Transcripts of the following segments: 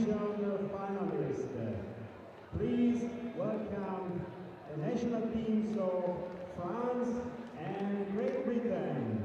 competition finalists. Please welcome the national teams of France and Great Britain.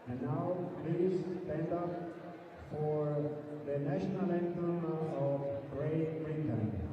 And now, please stand up for the national anthem of Great Britain.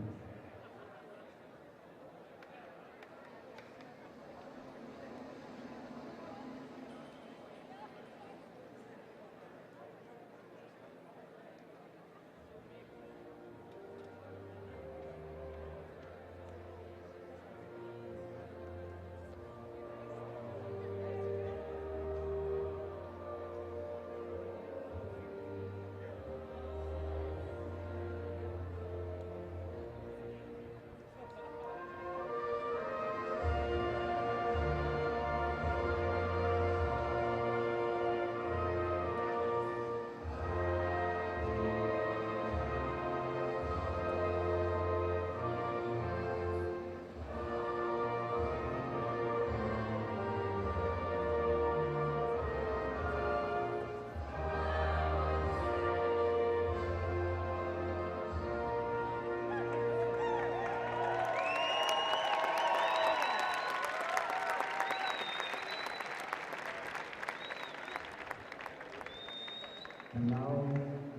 And now,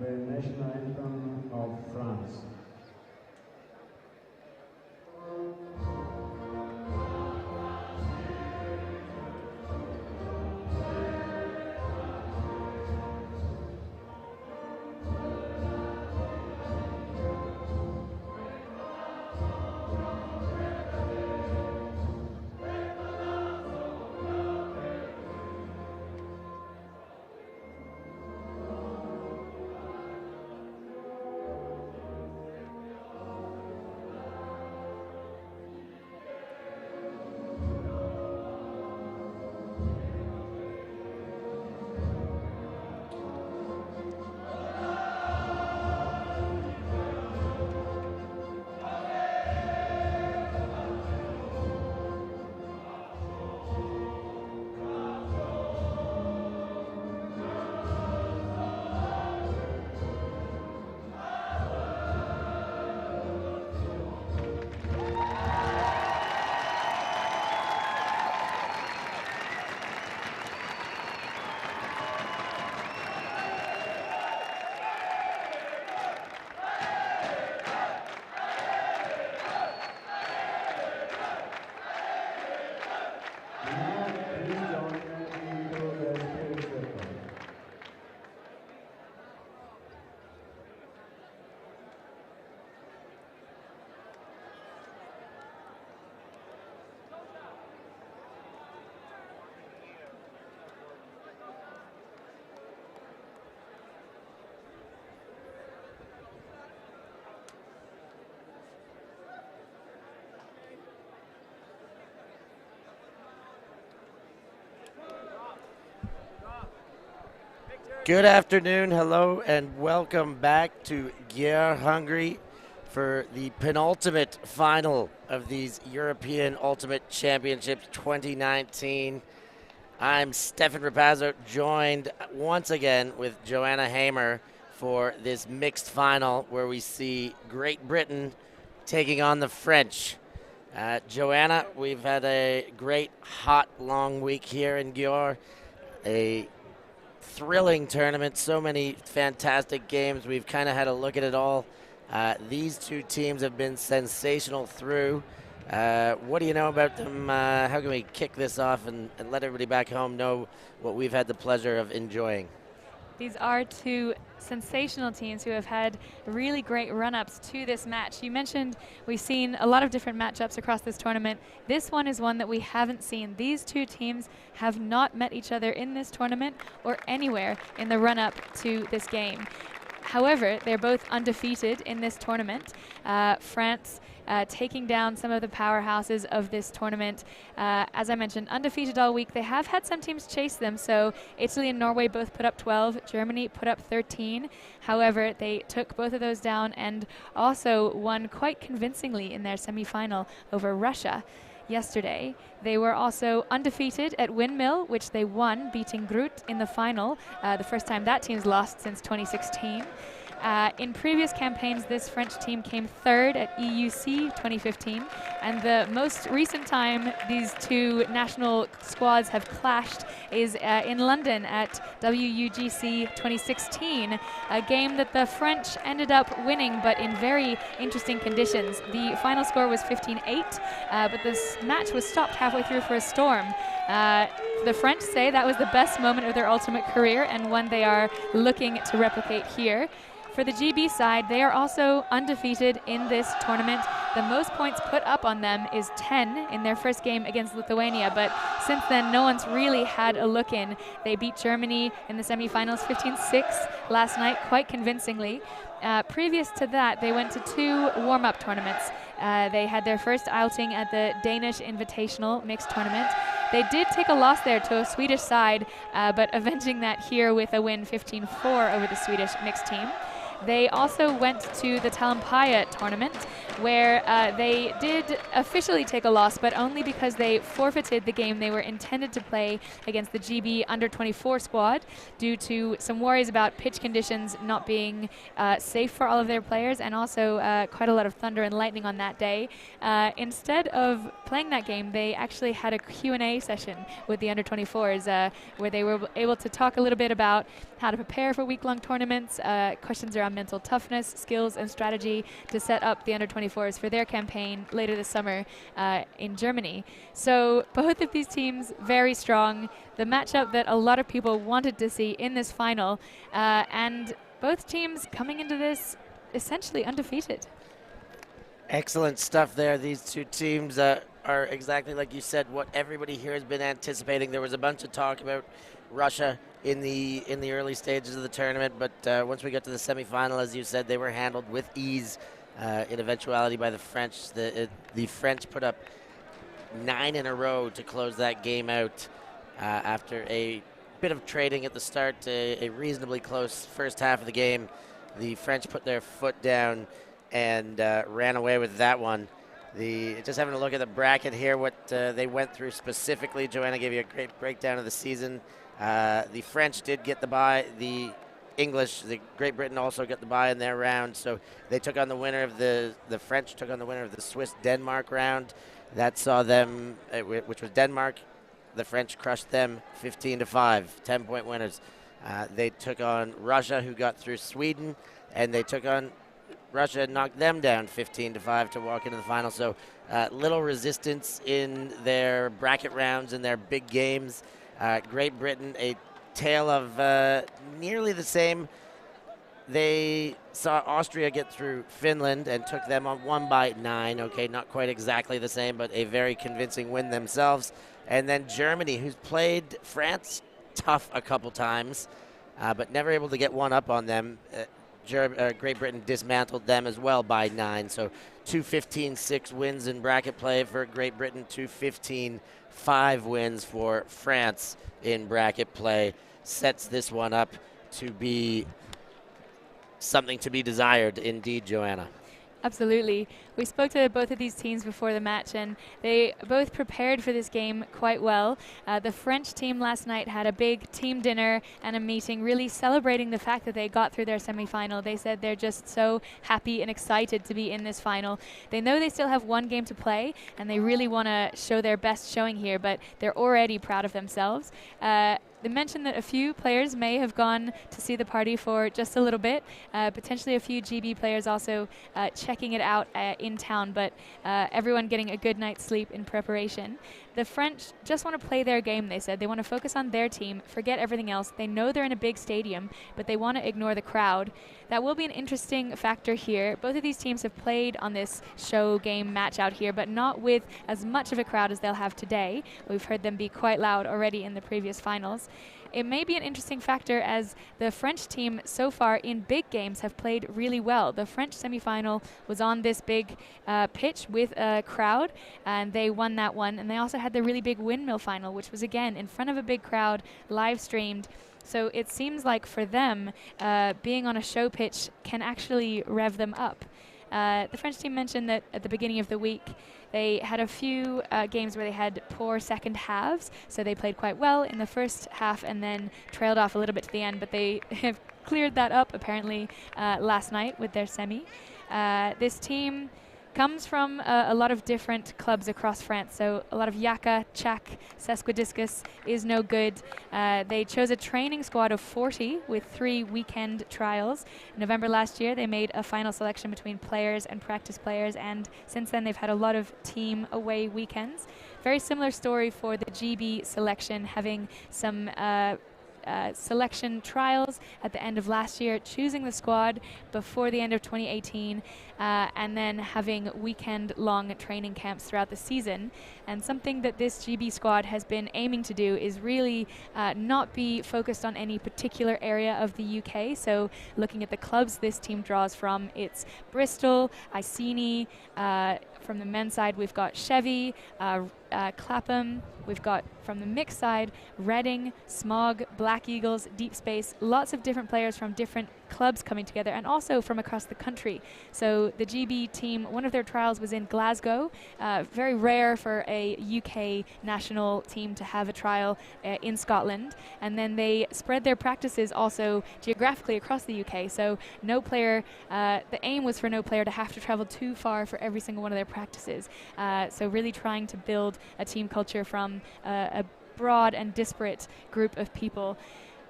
the national anthem of France. Good afternoon, hello, and welcome back to Győr, Hungary for the penultimate final of these European Ultimate Championships 2019. I'm Stefan Rapazzo, joined once again with Joanna Hamer for this mixed final where we see Great Britain taking on the French. Joanna, we've had a great, hot, long week here in Győr. A thrilling tournament, so many fantastic games. We've kind of had a look at it all. These two teams have been sensational through. What do you know about them? How can we kick this off and let everybody back home know what we've had the pleasure of enjoying? These are two sensational teams who have had really great run-ups to this match. You mentioned we've seen a lot of different matchups across this tournament. This one is one that we haven't seen. These two teams have not met each other in this tournament or anywhere in the run-up to this game. However, they're both undefeated in this tournament. France taking down some of the powerhouses of this tournament. As I mentioned, undefeated all week. They have had some teams chase them, so Italy and Norway both put up 12. Germany put up 13. However, they took both of those down and also won quite convincingly in their semifinal over Russia yesterday. They were also undefeated at Windmill, which they won, beating Groot in the final, the first time that team's lost since 2016. In previous campaigns, this French team came third at EUC 2015, and the most recent time these two national squads have clashed is in London at WUGC 2016, a game that the French ended up winning, but in very interesting conditions. The final score was 15-8, but this match was stopped halfway through for a storm. The French say that was the best moment of their ultimate career and one they are looking to replicate here. For the GB side, they are also undefeated in this tournament. The most points put up on them is 10 in their first game against Lithuania, but since then no one's really had a look in. They beat Germany in the semifinals 15-6 last night quite convincingly. Previous to that, they went to two warm-up tournaments. They had their first outing at the Danish Invitational mixed tournament. They did take a loss there to a Swedish side, but avenging that here with a win 15-4 over the Swedish mixed team. They also went to the Tallampaya tournament, where they did officially take a loss, but only because they forfeited the game they were intended to play against the GB under-24 squad due to some worries about pitch conditions not being safe for all of their players, and also quite a lot of thunder and lightning on that day. Instead of playing that game, they actually had a Q&A session with the under-24s where they were able to talk a little bit about how to prepare for week-long tournaments, questions around mental toughness, skills, and strategy to set up the under-24s for their campaign later this summer in Germany. So both of these teams very strong. The matchup that a lot of people wanted to see in this final, and both teams coming into this essentially undefeated. Excellent stuff there. These two teams are exactly like you said, what everybody here has been anticipating. There was a bunch of talk about Russia in the early stages of the tournament, but once we got to the semifinal, as you said, they were handled with ease in eventuality by the French. The French put up 9 in a row to close that game out after a bit of trading at the start, a reasonably close first half of the game. The French put their foot down and ran away with that one. Just having a look at the bracket here, what they went through specifically. Joanna gave you a great breakdown of the season. The French did get the bye. The Great Britain also got the bye in their round. So they took on the winner of the French took on the winner of the Swiss-Denmark round. That saw them, which was Denmark. The French crushed them 15-5, 10-point winners. They took on Russia, who got through Sweden, and they took on Russia and knocked them down 15-5 to walk into the final. So little resistance in their bracket rounds and their big games. Great Britain, a tale of nearly the same. They saw Austria get through Finland and took them on 1-9. Okay, not quite exactly the same, but a very convincing win themselves. And then Germany, who's played France tough a couple times, but never able to get one up on them. Great Britain dismantled them as well by 9. So 2 15-6 wins in bracket play for Great Britain, 2 15-5 wins for France in bracket play. Sets this one up to be something to be desired indeed, Joanna. Absolutely. We spoke to both of these teams before the match, and they both prepared for this game quite well. The French team last night had a big team dinner and a meeting really celebrating the fact that they got through their semi-final. They said they're just so happy and excited to be in this final. They know they still have one game to play, and they really want to show their best showing here, but they're already proud of themselves. They mentioned that a few players may have gone to see the party for just a little bit, potentially a few GB players also checking it out in town, but everyone getting a good night's sleep in preparation. The French just want to play their game, they said. They want to focus on their team, forget everything else. They know they're in a big stadium, but they want to ignore the crowd. That will be an interesting factor here. Both of these teams have played on this show game match out here, but not with as much of a crowd as they'll have today. We've heard them be quite loud already in the previous finals. It may be an interesting factor as the French team so far in big games have played really well. The French semi-final was on this big pitch with a crowd, and they won that one. And they also had the really big windmill final, which was again in front of a big crowd, live streamed. So it seems like for them, being on a show pitch can actually rev them up. The French team mentioned that at the beginning of the week, they had a few games where they had poor second halves, so they played quite well in the first half and then trailed off a little bit to the end, but they have cleared that up apparently last night with their semi. This team comes from a lot of different clubs across France. So a lot of Yaka, Chak, Sesquidiscus is no good. They chose a training squad of 40 with 3 weekend trials. In November last year, they made a final selection between players and practice players, and since then they've had a lot of team away weekends. Very similar story for the GB selection, having some selection trials at the end of last year, choosing the squad before the end of 2018, and then having weekend-long training camps throughout the season. And something that this GB squad has been aiming to do is really not be focused on any particular area of the UK. So looking at the clubs this team draws from, it's Bristol, Iceni. From the men's side, we've got Chevy, Clapham. We've got from the mixed side, Reading, Smog, Black Eagles, Deep Space, lots of different players from different clubs coming together, and also from across the country. So the GB team, one of their trials was in Glasgow. Very rare for a UK national team to have a trial in Scotland. And then they spread their practices also geographically across the UK. So no player, the aim was for no player to have to travel too far for every single one of their practices. So really trying to build a team culture from a broad and disparate group of people.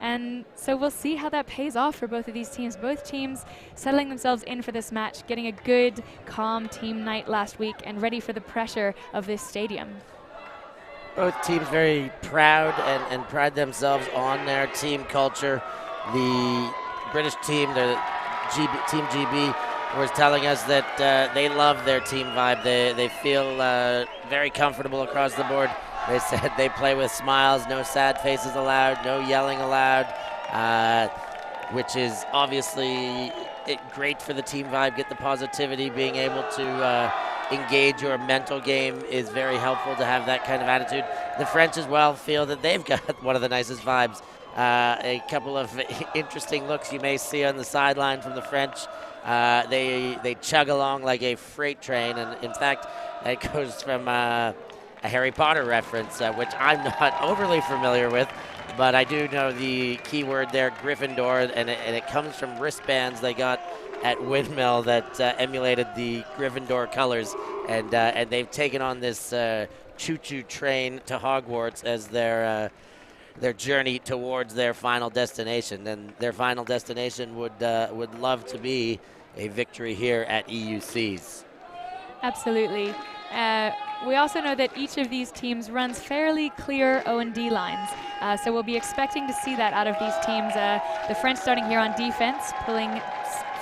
And so we'll see how that pays off for both of these teams. Both teams settling themselves in for this match, getting a good, calm team night last week and ready for the pressure of this stadium. Both teams very proud and pride themselves on their team culture. The British team, the Team GB, was telling us that they love their team vibe. They feel very comfortable across the board. They said they play with smiles, no sad faces allowed, no yelling allowed, which is obviously great for the team vibe, get the positivity. Being able to engage your mental game is very helpful to have that kind of attitude. The French as well feel that they've got one of the nicest vibes. A couple of interesting looks you may see on the sideline from the French. They chug along like a freight train, and in fact, that goes from a Harry Potter reference, which I'm not overly familiar with, but I do know the keyword there, Gryffindor, and it comes from wristbands they got at Windmill that emulated the Gryffindor colors, and they've taken on this choo-choo train to Hogwarts as their journey towards their final destination, and their final destination would love to be a victory here at EUC's. Absolutely. We also know that each of these teams runs fairly clear O&D lines, so we'll be expecting to see that out of these teams. The French starting here on defense, pulling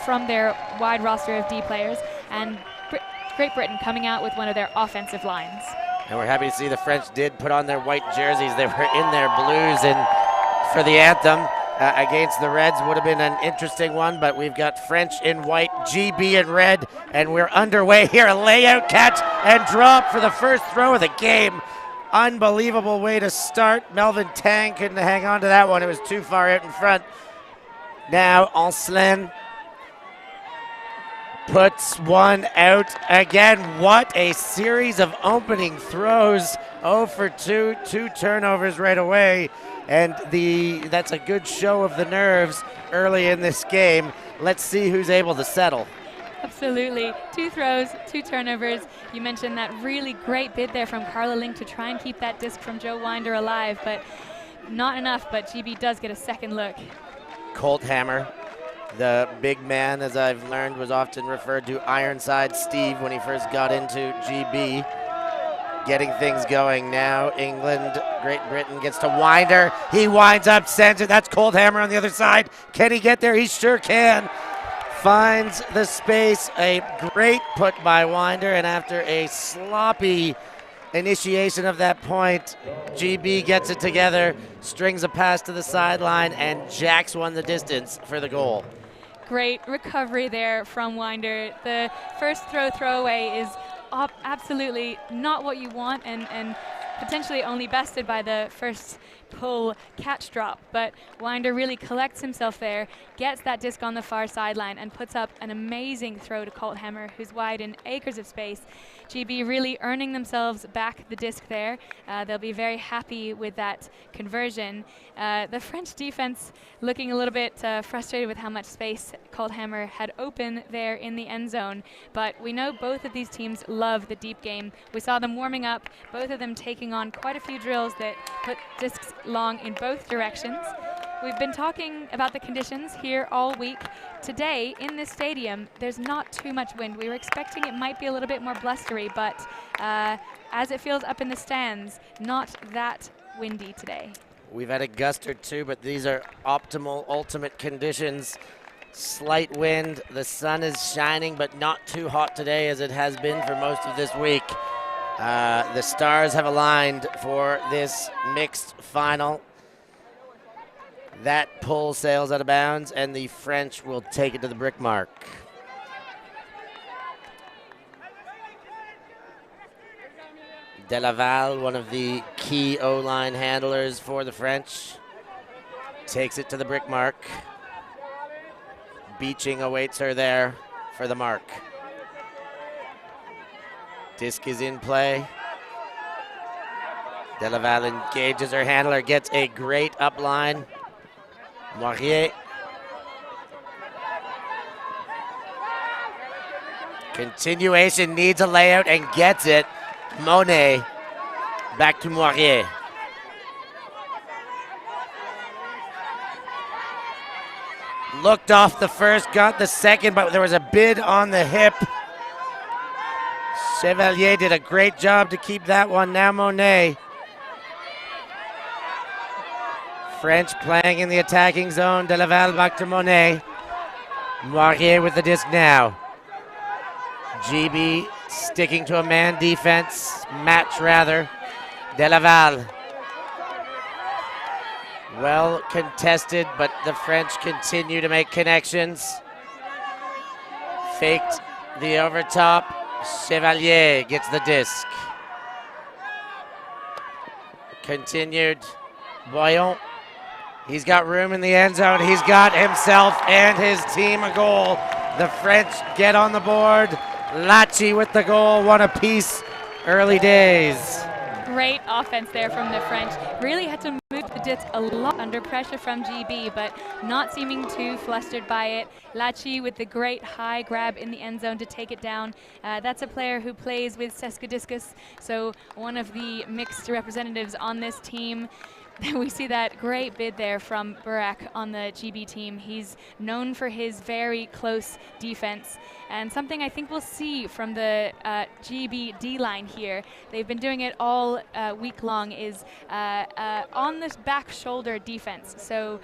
from their wide roster of D players, and Great Britain coming out with one of their offensive lines. And we're happy to see the French did put on their white jerseys. They were in their blues for the anthem. Against the Reds would have been an interesting one, but we've got French in white, GB in red, and we're underway here. A layout catch and drop for the first throw of the game. Unbelievable way to start. Melvin Tang couldn't hang on to that one. It was too far out in front. Now Ancelin puts one out again. What a series of opening throws. 0 for 2, 2 turnovers right away. And that's a good show of the nerves early in this game. Let's see who's able to settle. Absolutely. 2 throws, 2 turnovers. You mentioned that really great bid there from Carla Link to try and keep that disc from Joe Winder alive, but not enough. But GB does get a second look. Colt Hammer, the big man, as I've learned, was often referred to Ironside Steve when he first got into GB. Getting things going now. England, Great Britain gets to Winder. He winds up center. That's Colt Hammer on the other side. Can he get there? He sure can. Finds the space. A great put by Winder, and after a sloppy initiation of that point, GB gets it together, strings a pass to the sideline, and jacks one the distance for the goal. Great recovery there from Winder. The first throwaway is absolutely not what you want, and potentially only bested by the first pull catch drop, but Winder really collects himself there, gets that disc on the far sideline, and puts up an amazing throw to Colt Hammer, who's wide in acres of space. GB really earning themselves back the disc there. They'll be very happy with that conversion. The French defense looking a little bit frustrated with how much space Colt Hammer had open there in the end zone, but we know both of these teams love the deep game. We saw them warming up, both of them taking on quite a few drills that put discs long in both directions. We've been talking about the conditions here all week. Today in this stadium, there's not too much wind. We were expecting it might be a little bit more blustery, but as it feels up in the stands, not that windy today. We've had a gust or two, but these are optimal, ultimate conditions. Slight wind, the sun is shining, but not too hot today as it has been for most of this week. The stars have aligned for this mixed final. That pull sails out of bounds, and the French will take it to the brick mark. Delaval, one of the key O-line handlers for the French, takes it to the brick mark. Beaching awaits her there for the mark. Disc is in play. Delaval engages her handler, gets a great upline. Moirier. Continuation, needs a layout and gets it. Monet back to Moirier. Looked off the first, got the second, but there was a bid on the hip. Chevalier did a great job to keep that one. Now Monet. French playing in the attacking zone. Delaval back to Monet. Moirier with the disc now. GB sticking to a man defense. Match rather. Delaval. Well contested, but the French continue to make connections. Faked the overtop. Chevalier gets the disc. Continued. Boyon. He's got room in the end zone. He's got himself and his team a goal. The French get on the board. Lachi with the goal. One apiece. Early days. Great offense there from the French. Really had to move the disc a lot under pressure from GB, but not seeming too flustered by it. Lachi with the great high grab in the end zone to take it down. That's a player who plays with Cesca Discus, so one of the mixed representatives on this team. We see that great bid there from Burak on the GB team. He's known for his very close defense, and something I think we'll see from the GB D-line here, they've been doing it all week long, is on this back shoulder defense. So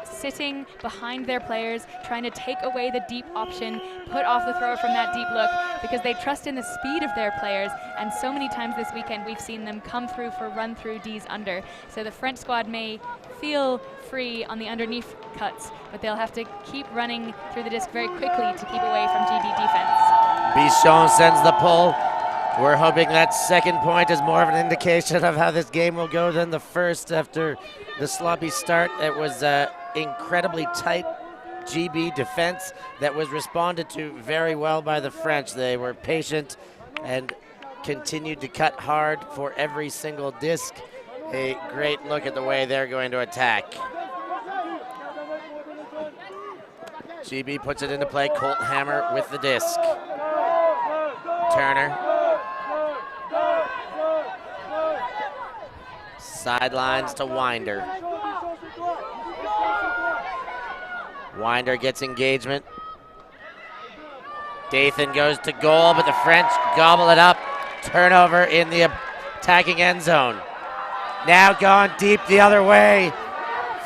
sitting behind their players, trying to take away the deep option, put off the thrower from that deep look, because they trust in the speed of their players, and so many times this weekend we've seen them come through for run-through Ds under. So the French squad may feel free on the underneath cuts, but they'll have to keep running through the disc very quickly to keep away from GB defense. Bichon sends the pull. We're hoping that second point is more of an indication of how this game will go than the first after the sloppy start. It was incredibly tight GB defense that was responded to very well by the French. They were patient and continued to cut hard for every single disc. A great look at the way they're going to attack. GB puts it into play. Colt Hammer with the disc. Turner. Sidelines to Winder. Winder gets engagement. Dathan goes to goal, but the French gobble it up. Turnover in the attacking end zone. Now gone deep the other way.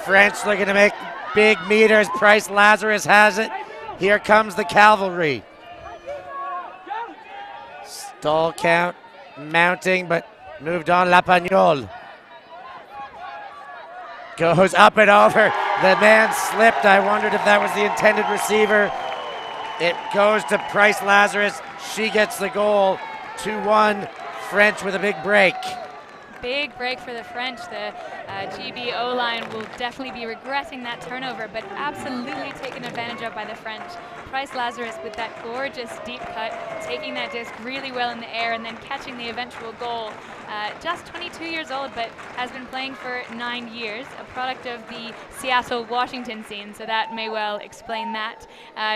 French looking to make big meters. Price Lazarus has it. Here comes the cavalry. Stall count mounting, but moved on. Lapagnol goes up and over. The man slipped. I wondered if that was the intended receiver. It goes to Price Lazarus. She gets the goal. 2-1. French with a big break. Big break for the French. The GB O-line will definitely be regretting that turnover, but absolutely taken advantage of by the French. Price Lazarus with that gorgeous deep cut, taking that disc really well in the air and then catching the eventual goal. Just 22 years old, but has been playing for 9 years, a product of the Seattle-Washington scene, so that may well explain that.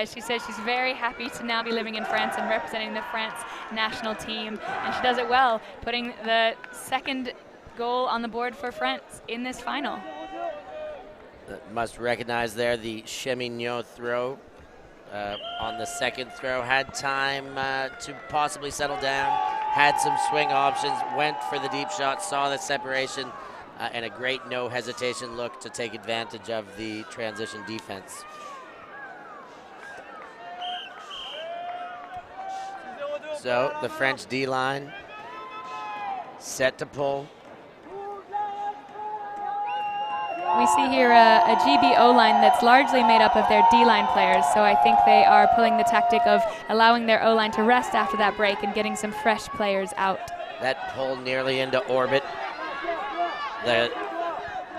She says she's very happy to now be living in France and representing the France national team, and she does it well, putting the second goal on the board for France in this final. Must recognize there the Chemignon throw. On the second throw, had time to possibly settle down, had some swing options, went for the deep shot, saw the separation, and a great no hesitation look to take advantage of the transition defense. So the French D-line set to pull. We see here a GB O-line that's largely made up of their D-line players, so I think they are pulling the tactic of allowing their O-line to rest after that break and getting some fresh players out. That pull nearly into orbit. The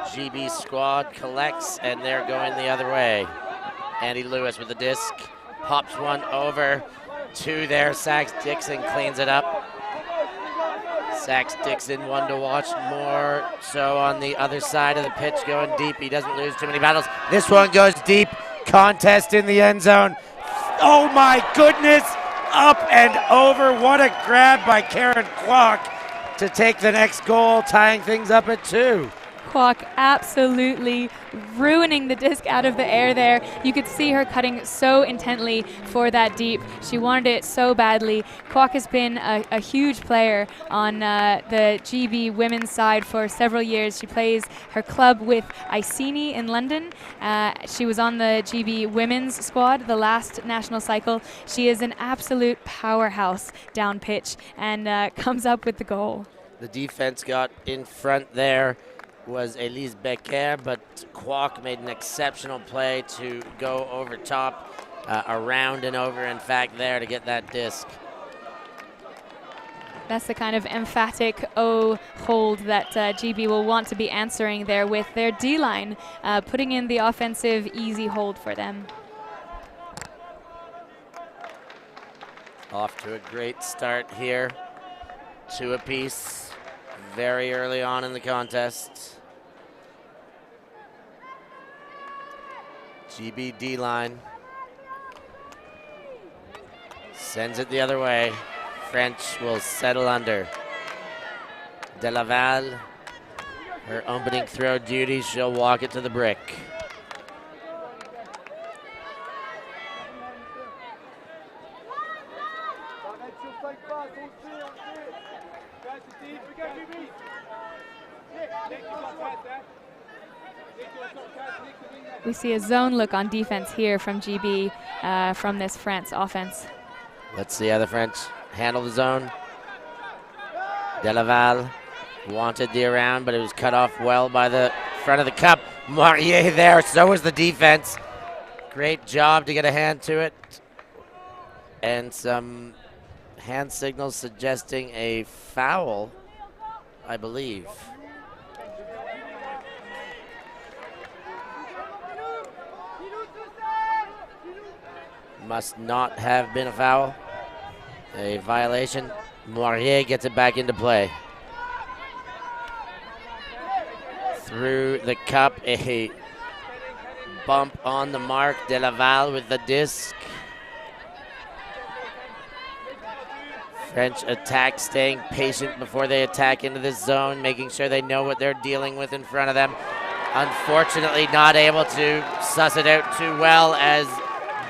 GB squad collects, and they're going the other way. Andy Lewis with the disc, pops one over to there. Sax Dixon cleans it up. Sax Dixon, one to watch, more so on the other side of the pitch, going deep. He doesn't lose too many battles. This one goes deep. Contest in the end zone. Oh my goodness! Up and over. What a grab by Karen Kwok to take the next goal, tying things up at 2. Kwok absolutely ruining the disc out of the air there. You could see her cutting so intently for that deep. She wanted it so badly. Kwok has been a huge player on the GB women's side for several years. She plays her club with Iceni in London. She was on the GB women's squad the last national cycle. She is an absolute powerhouse down pitch and comes up with the goal. The defense got in front there. Was Elise Becker, but Kwok made an exceptional play to go over top, around and over, in fact, there to get that disc. That's the kind of emphatic O hold that GB will want to be answering there with their D-line, putting in the offensive easy hold for them. Off to a great start here. 2 apiece very early on in the contest. GB D-line sends it the other way. French will settle under. De Laval, her opening throw duty, she'll walk it to the brick. We see a zone look on defense here from GB from this France offense. Let's see how the French handle the zone. De Laval wanted the around, but it was cut off well by the front of the cup. Marier there, so was the defense. Great job to get a hand to it. And some hand signals suggesting a foul, I believe. Must not have been a foul. A violation. Moirier gets it back into play. Through the cup, a bump on the mark. De Laval with the disc. French attack, staying patient before they attack into this zone, making sure they know what they're dealing with in front of them. Unfortunately, not able to suss it out too well as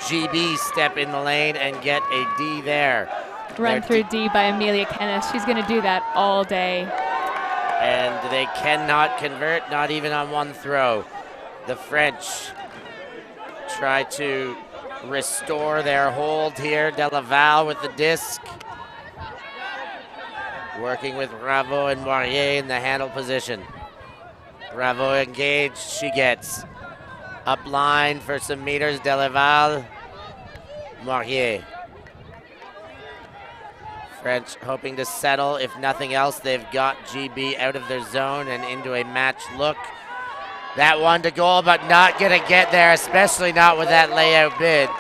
GB step in the lane and get a D there. Run through D by Amelia Kenneth. She's going to do that all day. And they cannot convert, not even on one throw. The French try to restore their hold here. De Laval with the disc. Working with Bravo and Moirier in the handle position. Bravo engaged, she gets up line for some meters. De Laval, Moirier. French hoping to settle. If nothing else, they've got GB out of their zone and into a match look. That one to goal, but not gonna get there, especially not with that layout bid.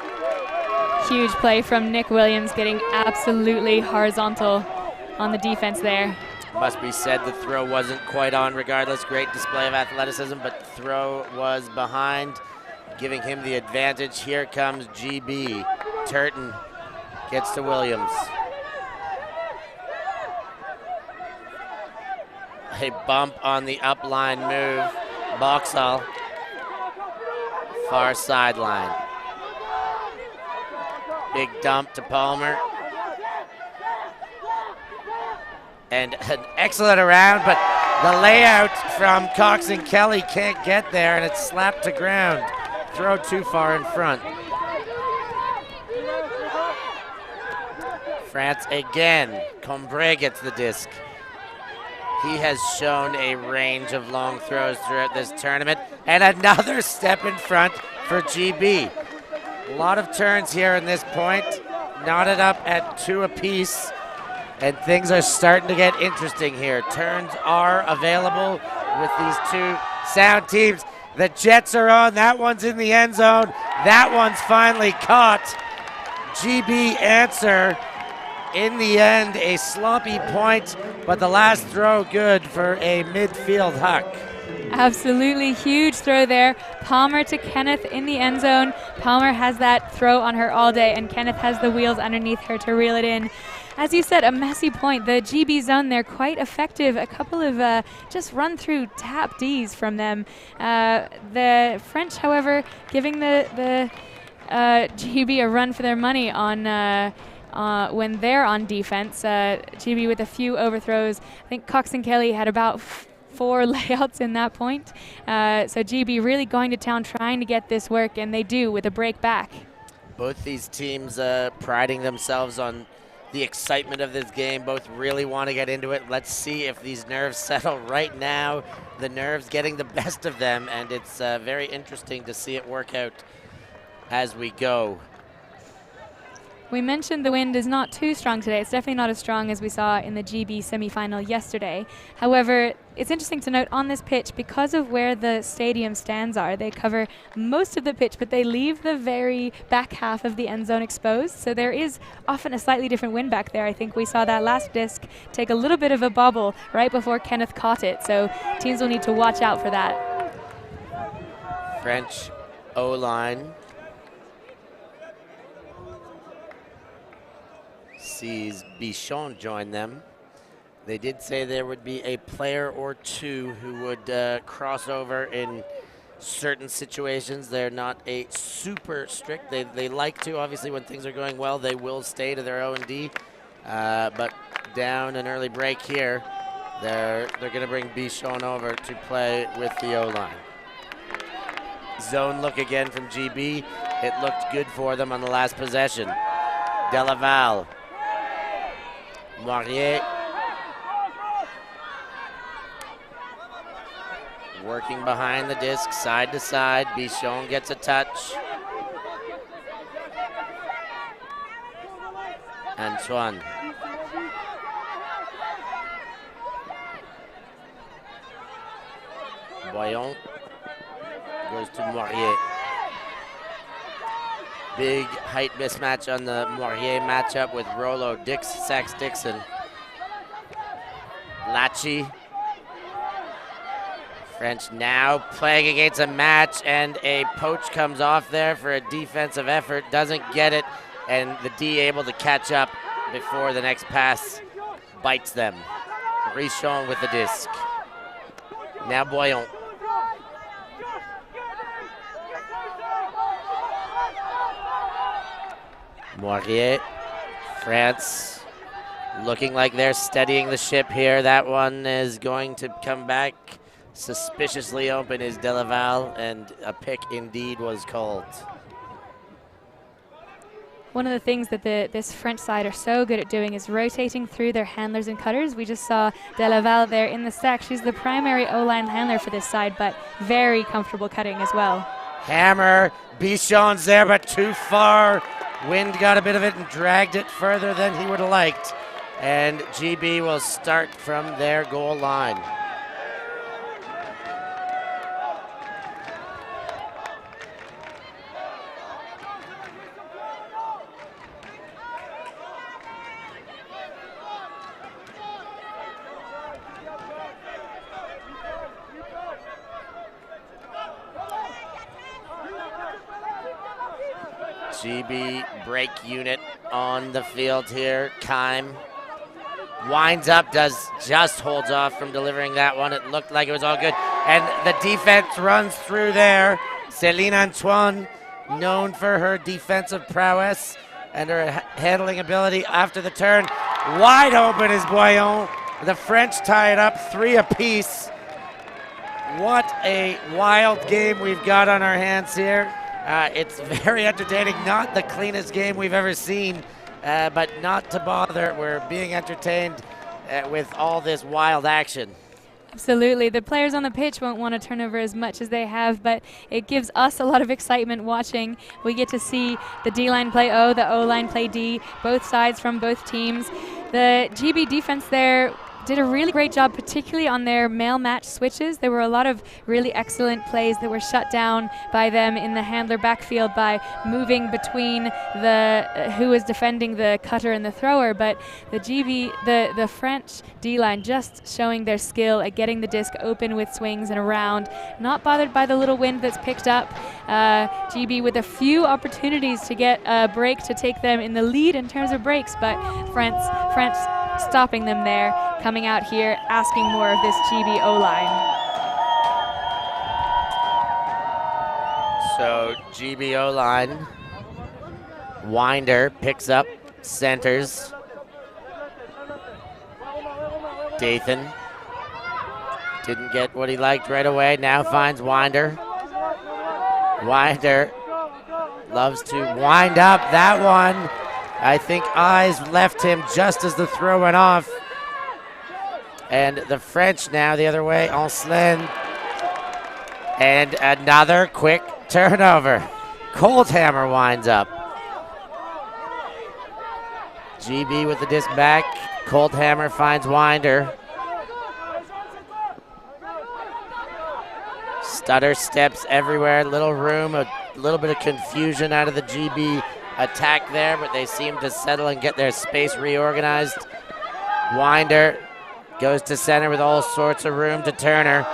Huge play from Nick Williams, getting absolutely horizontal on the defense there. Must be said the throw wasn't quite on regardless. Great display of athleticism, but the throw was behind, giving him the advantage. Here comes GB. Turton gets to Williams. A bump on the upline move. Boxall, far sideline. Big dump to Palmer. And an excellent around, but the layout from Cox and Kelly can't get there, and it's slapped to ground. Throw too far in front. France again. Combray gets the disc. He has shown a range of long throws throughout this tournament. And another step in front for GB. A lot of turns here in this point. Knotted up at 2 apiece. And things are starting to get interesting here. Turns are available with these two sound teams. The Jets are on. That one's in the end zone. That one's finally caught. GB answer. In the end, a sloppy point, but the last throw good for a midfield huck. Absolutely huge throw there. Palmer to Kenneth in the end zone. Palmer has that throw on her all day, and Kenneth has the wheels underneath her to reel it in. As you said, a messy point. The GB zone there, quite effective. A couple of just run-through tap Ds from them. The French, however, giving the GB a run for their money on when they're on defense. GB with a few overthrows. I think Cox and Kelly had about 4 layouts in that point. So GB really going to town trying to get this work, and they do with a break back. Both these teams priding themselves on the excitement of this game. Both really want to get into it. Let's see if these nerves settle right now. The nerves getting the best of them, and it's very interesting to see it work out as we go. We mentioned the wind is not too strong today. It's definitely not as strong as we saw in the GB semifinal yesterday. However, it's interesting to note on this pitch, because of where the stadium stands are, they cover most of the pitch, but they leave the very back half of the end zone exposed. So there is often a slightly different wind back there. I think we saw that last disc take a little bit of a bobble right before Kenneth caught it. So teams will need to watch out for that. French O-line sees Bichon join them. They did say there would be a player or two who would cross over in certain situations. They're not a super strict. They like to, obviously, when things are going well, they will stay to their O&D. But down an early break here, they're going to bring Bichon over to play with the O-line. Zone look again from GB. It looked good for them on the last possession. De Laval. Moirier working behind the disc, side to side. Bichon gets a touch. Antoine. Boyon goes to Moirier. Big height mismatch on the Moirier matchup with Rolo Sachs Dixon. Lachi. French now playing against a match, and a poach comes off there for a defensive effort. Doesn't get it, and the D able to catch up before the next pass bites them. Richon with the disc. Now Boyon. Moirier, France, looking like they're steadying the ship here. That one is going to come back suspiciously open is Delaval, and a pick indeed was called. One of the things that this French side are so good at doing is rotating through their handlers and cutters. We just saw Delaval there in the stack. She's the primary O-line handler for this side, but very comfortable cutting as well. Hammer, Bichon's there, but too far. Wind got a bit of it and dragged it further than he would have liked. And GB will start from their goal line. GB break unit on the field here. Kime winds up, just holds off from delivering that one. It looked like it was all good. And the defense runs through there. Céline Antoine, known for her defensive prowess and her handling ability after the turn. Wide open is Boyon. The French tie it up 3 apiece. What a wild game we've got on our hands here. It's very entertaining, not the cleanest game we've ever seen, but not to bother. We're being entertained with all this wild action. Absolutely. The players on the pitch won't want to turn over as much as they have, but it gives us a lot of excitement watching. We get to see the D-line play O, the O-line play D, both sides from both teams. The GB defense there did a really great job, particularly on their male match switches. There were a lot of really excellent plays that were shut down by them in the handler backfield by moving between who was defending the cutter and the thrower. But the French D-line just showing their skill at getting the disc open with swings and around, not bothered by the little wind that's picked up. GB with a few opportunities to get a break to take them in the lead in terms of breaks, but France stopping them there, coming out here asking more of this GB O-line. So GB O-line, Winder picks up, centers. Dathan didn't get what he liked right away, now finds Winder. Winder loves to wind up that one. I think eyes left him just as the throw went off. And the French now the other way, Ancelin. And another quick turnover. Coldhammer winds up. GB with the disc back. Coldhammer finds Winder. Stutter steps everywhere, little room, a little bit of confusion out of the GB attack there, but they seem to settle and get their space reorganized. Winder goes to center with all sorts of room to Turner.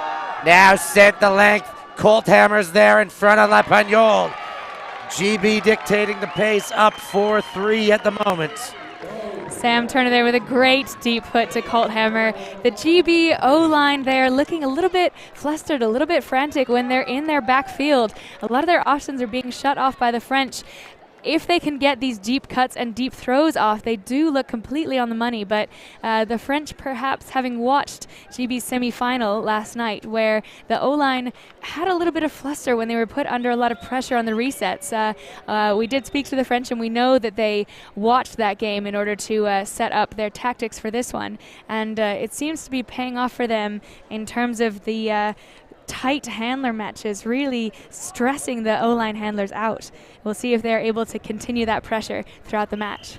Now sent the length. Coldhammer's there in front of Lapagnol. GB dictating the pace, up 4-3 at the moment. Sam Turner there with a great deep put to Coldhammer. The GB O-line there looking a little bit flustered, a little bit frantic when they're in their backfield. A lot of their options are being shut off by the French. If they can get these deep cuts and deep throws off, they do look completely on the money. But the French, perhaps having watched GB's semifinal last night, where the O-line had a little bit of fluster when they were put under a lot of pressure on the resets. We did speak to the French, and we know that they watched that game in order to set up their tactics for this one. And it seems to be paying off for them in terms of the tight handler matches, really stressing the O-line handlers out. We'll see if they're able to continue that pressure throughout the match.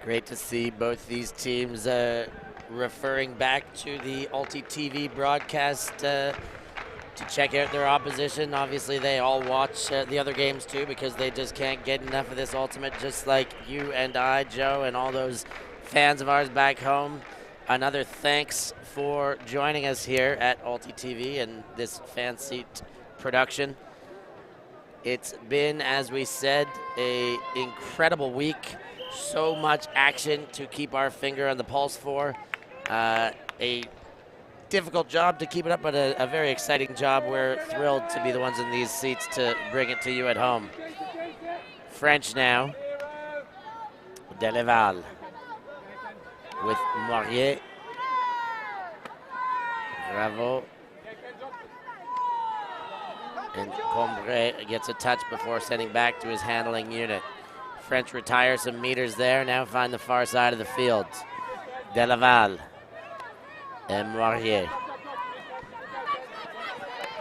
Great to see both these teams referring back to the ULTI.TV broadcast to check out their opposition. Obviously, they all watch the other games too because they just can't get enough of this ultimate, just like you and I, Joe, and all those fans of ours back home. Another thanks for joining us here at ULTI.TV and this fan seat production. It's been, as we said, an incredible week. So much action to keep our finger on the pulse for. A difficult job to keep it up, but a very exciting job. We're thrilled to be the ones in these seats to bring it to you at home. French now. Deleval with Moirier. Bravo. And Combray gets a touch before sending back to his handling unit. French retires some meters there, now find the far side of the field. Delaval and Moirier.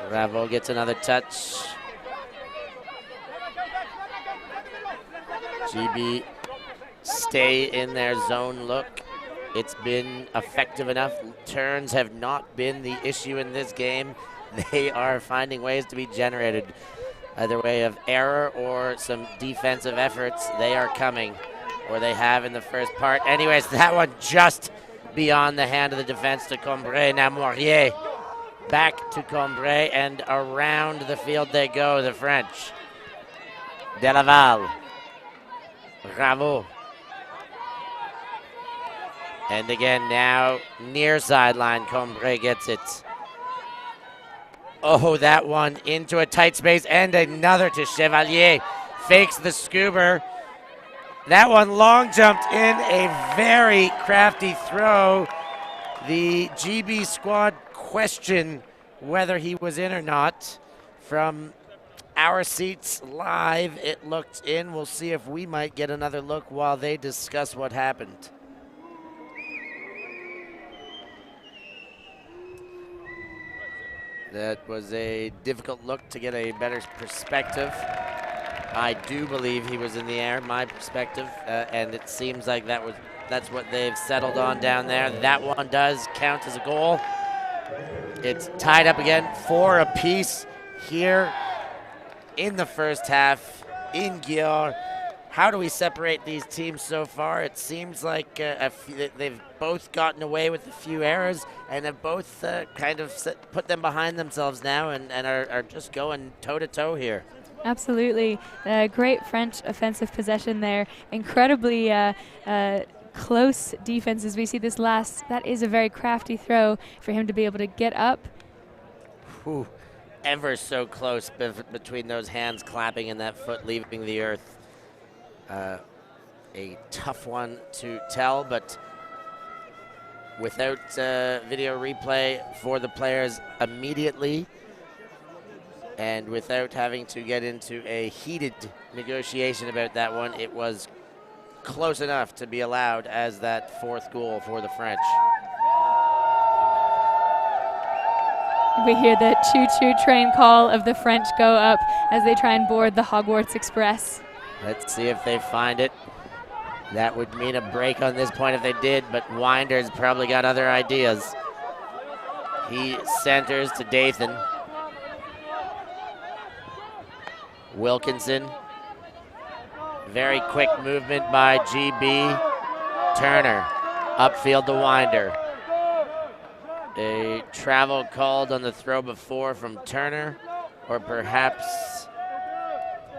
Bravo gets another touch. GB stay in their zone look. It's been effective enough. Turns have not been the issue in this game. They are finding ways to be generated. Either way of error or some defensive efforts, they are coming, or they have in the first part. Anyways, that one just beyond the hand of the defense to Combray. Now Moirier back to Combray, and around the field they go, the French. Delaval. Bravo. And again now, near sideline, Combray gets it. Oh, that one into a tight space, and another to Chevalier. Fakes the scuba. That one long jumped in, a very crafty throw. The GB squad question whether he was in or not. From our seats live, it looked in. We'll see if we might get another look while they discuss what happened. That was a difficult look to get a better perspective. I do believe he was in the air, my perspective, and it seems like that's what they've settled on down there. That one does count as a goal. It's tied up again, 4 apiece here in the first half in Győr. How do we separate these teams so far? It seems like they've both gotten away with a few errors and have both kind of put them behind themselves now and are just going toe-to-toe here. Absolutely. Great French offensive possession there. Incredibly close defense as we see this last. That is a very crafty throw for him to be able to get up. Whew. Ever so close between those hands clapping and that foot leaving the earth. A tough one to tell, but without video replay for the players immediately and without having to get into a heated negotiation about that one, it was close enough to be allowed as that 4th goal for the French. We hear the choo-choo train call of the French go up as they try and board the Hogwarts Express. Let's see if they find it. That would mean a break on this point if they did, but Winder's probably got other ideas. He centers to Dathan. Wilkinson. Very quick movement by GB. Turner. Upfield to Winder. A travel called on the throw before from Turner, or perhaps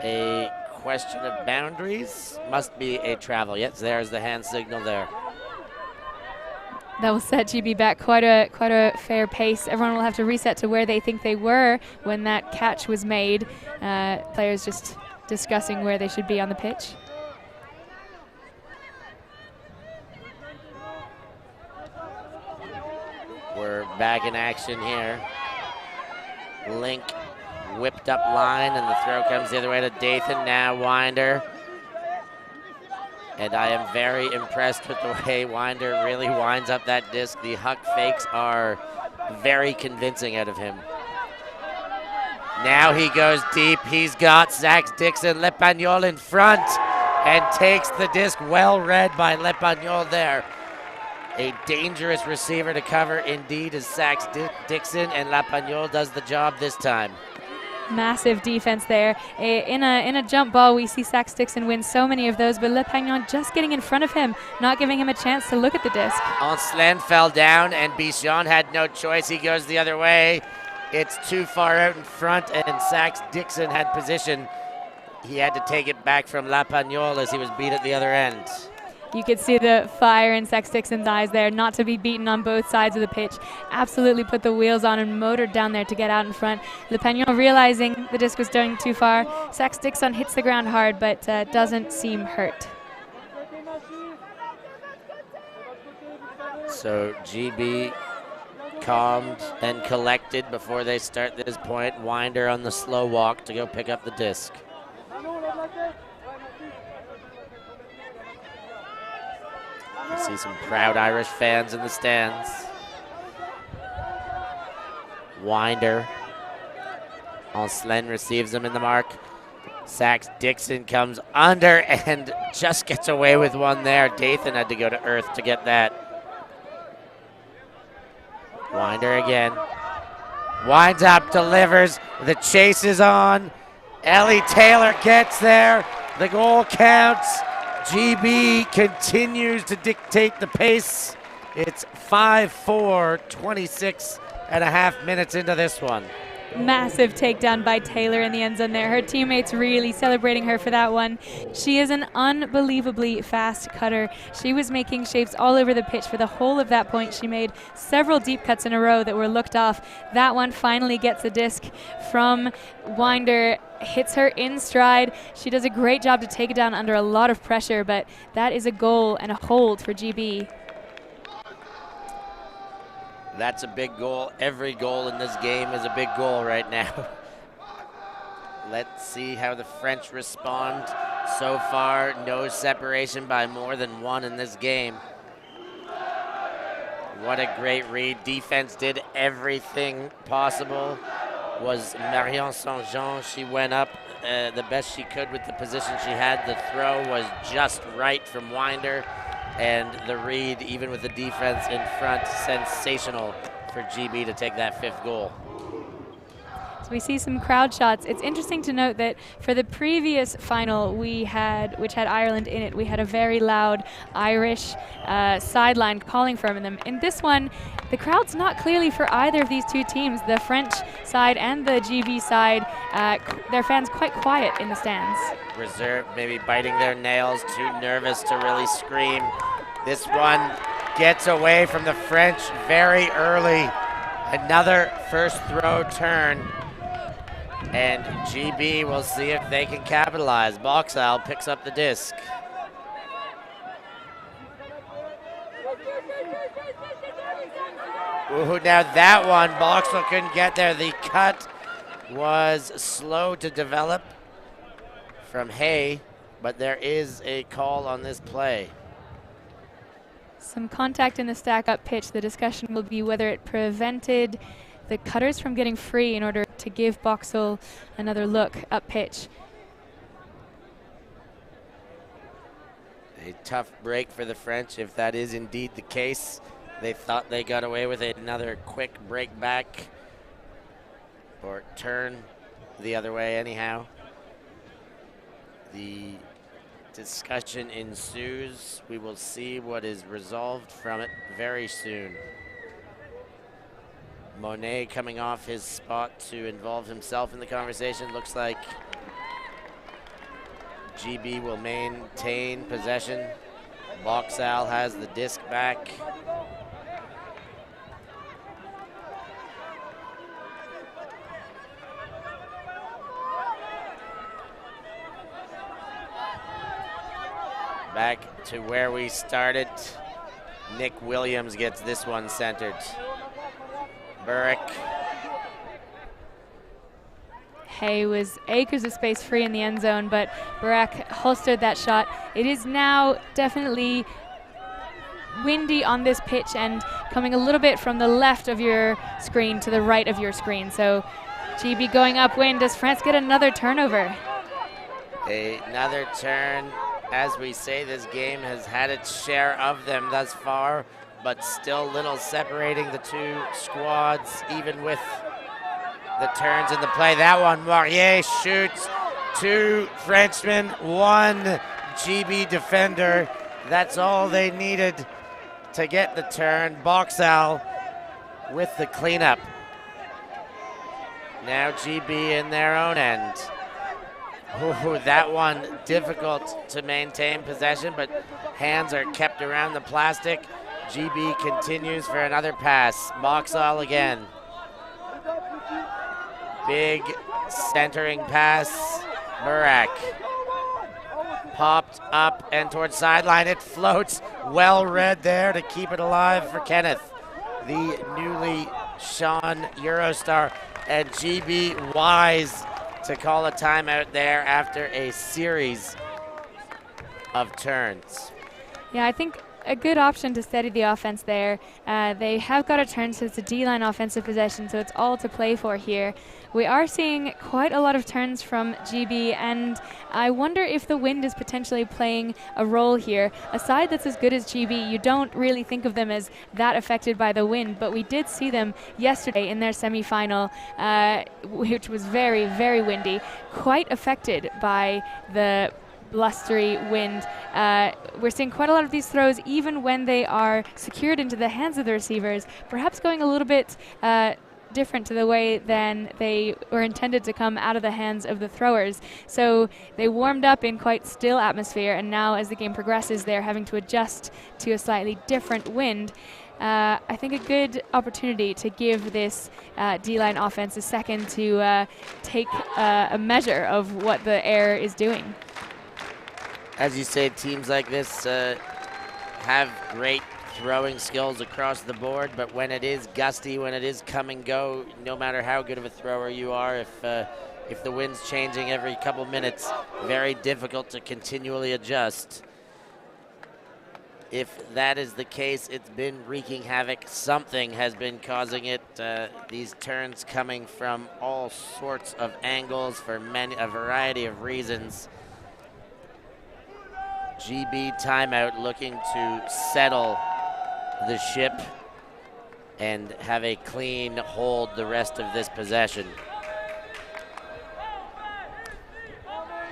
a question of boundaries. Must be a travel. Yes, there's the hand signal there. That will set GB back quite a fair pace. Everyone will have to reset to where they think they were when that catch was made. Players just discussing where they should be on the pitch. We're back in action here. Link whipped up line, and the throw comes the other way to Dathan. Now Winder. And I am very impressed with the way Winder really winds up that disc. The huck fakes are very convincing out of him. Now he goes deep. He's got Zach Dixon, Lepagnol in front, and takes the disc. Well read by Lepagnol there. A dangerous receiver to cover indeed is Sax Dixon, and Lapagnol does the job this time. Massive defense there. In a jump ball, we see Sax Dixon win so many of those, but Le Pagnon just getting in front of him, not giving him a chance to look at the disc. Ancelin fell down, and Bichon had no choice. He goes the other way. It's too far out in front, and Sax Dixon had position. He had to take it back from Lapagnol as he was beat at the other end. You could see the fire in Sax Dixon's eyes there, not to be beaten on both sides of the pitch. Absolutely put the wheels on and motored down there to get out in front. Le Pagnon realizing the disc was going too far. Sax Dixon hits the ground hard, but doesn't seem hurt. So GB calmed and collected before they start this point. Winder on the slow walk to go pick up the disc. You see some proud Irish fans in the stands. Winder. Ancelin receives him in the mark. Sax Dixon comes under and just gets away with one there. Dathan had to go to earth to get that. Winder again. Winds up, delivers. The chase is on. Ellie Taylor gets there. The goal counts. GB continues to dictate the pace. It's 5-4, 26 and a half minutes into this one. Massive takedown by Taylor in the end zone there. Her teammates really celebrating her for that one. She is an unbelievably fast cutter. She was making shapes all over the pitch for the whole of that point. She made several deep cuts in a row that were looked off. That one finally gets a disc from Winder, hits her in stride. She does a great job to take it down under a lot of pressure, but that is a goal and a hold for GB. That's a big goal. Every goal in this game is a big goal right now. Let's see how the French respond. So far, no separation by more than one in this game. What a great read. Defense did everything possible. Was Marion Saint-Jean. She went up the best she could with the position she had. The throw was just right from Winder. And the read, even with the defense in front, sensational for GB to take that fifth goal. So we see some crowd shots. It's interesting to note that for the previous final which had Ireland in it, we had a very loud Irish sideline calling for them. In this one, the crowd's not clearly for either of these two teams. The French side and the GB side, their fans quite quiet in the stands. Reserved, maybe biting their nails, too nervous to really scream. This one gets away from the French very early. Another first throw turn. And GB will see if they can capitalize. Boxall picks up the disc. Ooh, now that one, Boxall couldn't get there. The cut was slow to develop from Hay, but there is a call on this play. Some contact in the stack-up pitch. The discussion will be whether it prevented the cutters from getting free in order to give Boxall another look up pitch. A tough break for the French if that is indeed the case. They thought they got away with it. Another quick break back or turn the other way anyhow. The discussion ensues. We will see what is resolved from it very soon. Monet coming off his spot to involve himself in the conversation. Looks like GB will maintain possession. Boxall has the disc back. Back to where we started. Nick Williams gets this one centered. Burrick. Hay was acres of space free in the end zone, but Burrick holstered that shot. It is now definitely windy on this pitch and coming a little bit from the left of your screen to the right of your screen. So GB going upwind. Does France get another turnover? Another turn. As we say, this game has had its share of them thus far. but still little separating the two squads, even with the turns in the play. That one, Moirier shoots, 2 Frenchmen, 1 GB defender. That's all they needed to get the turn. Boxall with the cleanup. Now GB in their own end. Ooh, that one difficult to maintain possession, but hands are kept around the plastic. GB continues for another pass. Boxall again. Big centering pass. Burak popped up and towards sideline. It floats. Well read there to keep it alive for Kenneth, the newly shone Eurostar. And GB wise to call a timeout there after a series of turns. Yeah, I think a good option to steady the offense there. They have got a turn, so it's a D-line offensive possession, so it's all to play for here. We are seeing quite a lot of turns from GB, and I wonder if the wind is potentially playing a role here. A side that's as good as GB, you don't really think of them as that affected by the wind, but we did see them yesterday in their semi-final, which was very, very windy, quite affected by the blustery wind. We're seeing quite a lot of these throws, even when they are secured into the hands of the receivers, perhaps going a little bit different to the way than they were intended to come out of the hands of the throwers. So they warmed up in quite still atmosphere, and now as the game progresses, they're having to adjust to a slightly different wind. I think a good opportunity to give this D-line offense a second to take a measure of what the air is doing. As you say, teams like this have great throwing skills across the board, but when it is gusty, when it is come and go, no matter how good of a thrower you are, if the wind's changing every couple minutes, very difficult to continually adjust. If that is the case, it's been wreaking havoc. Something has been causing it. These turns coming from all sorts of angles for a variety of reasons. GB timeout, looking to settle the ship and have a clean hold the rest of this possession.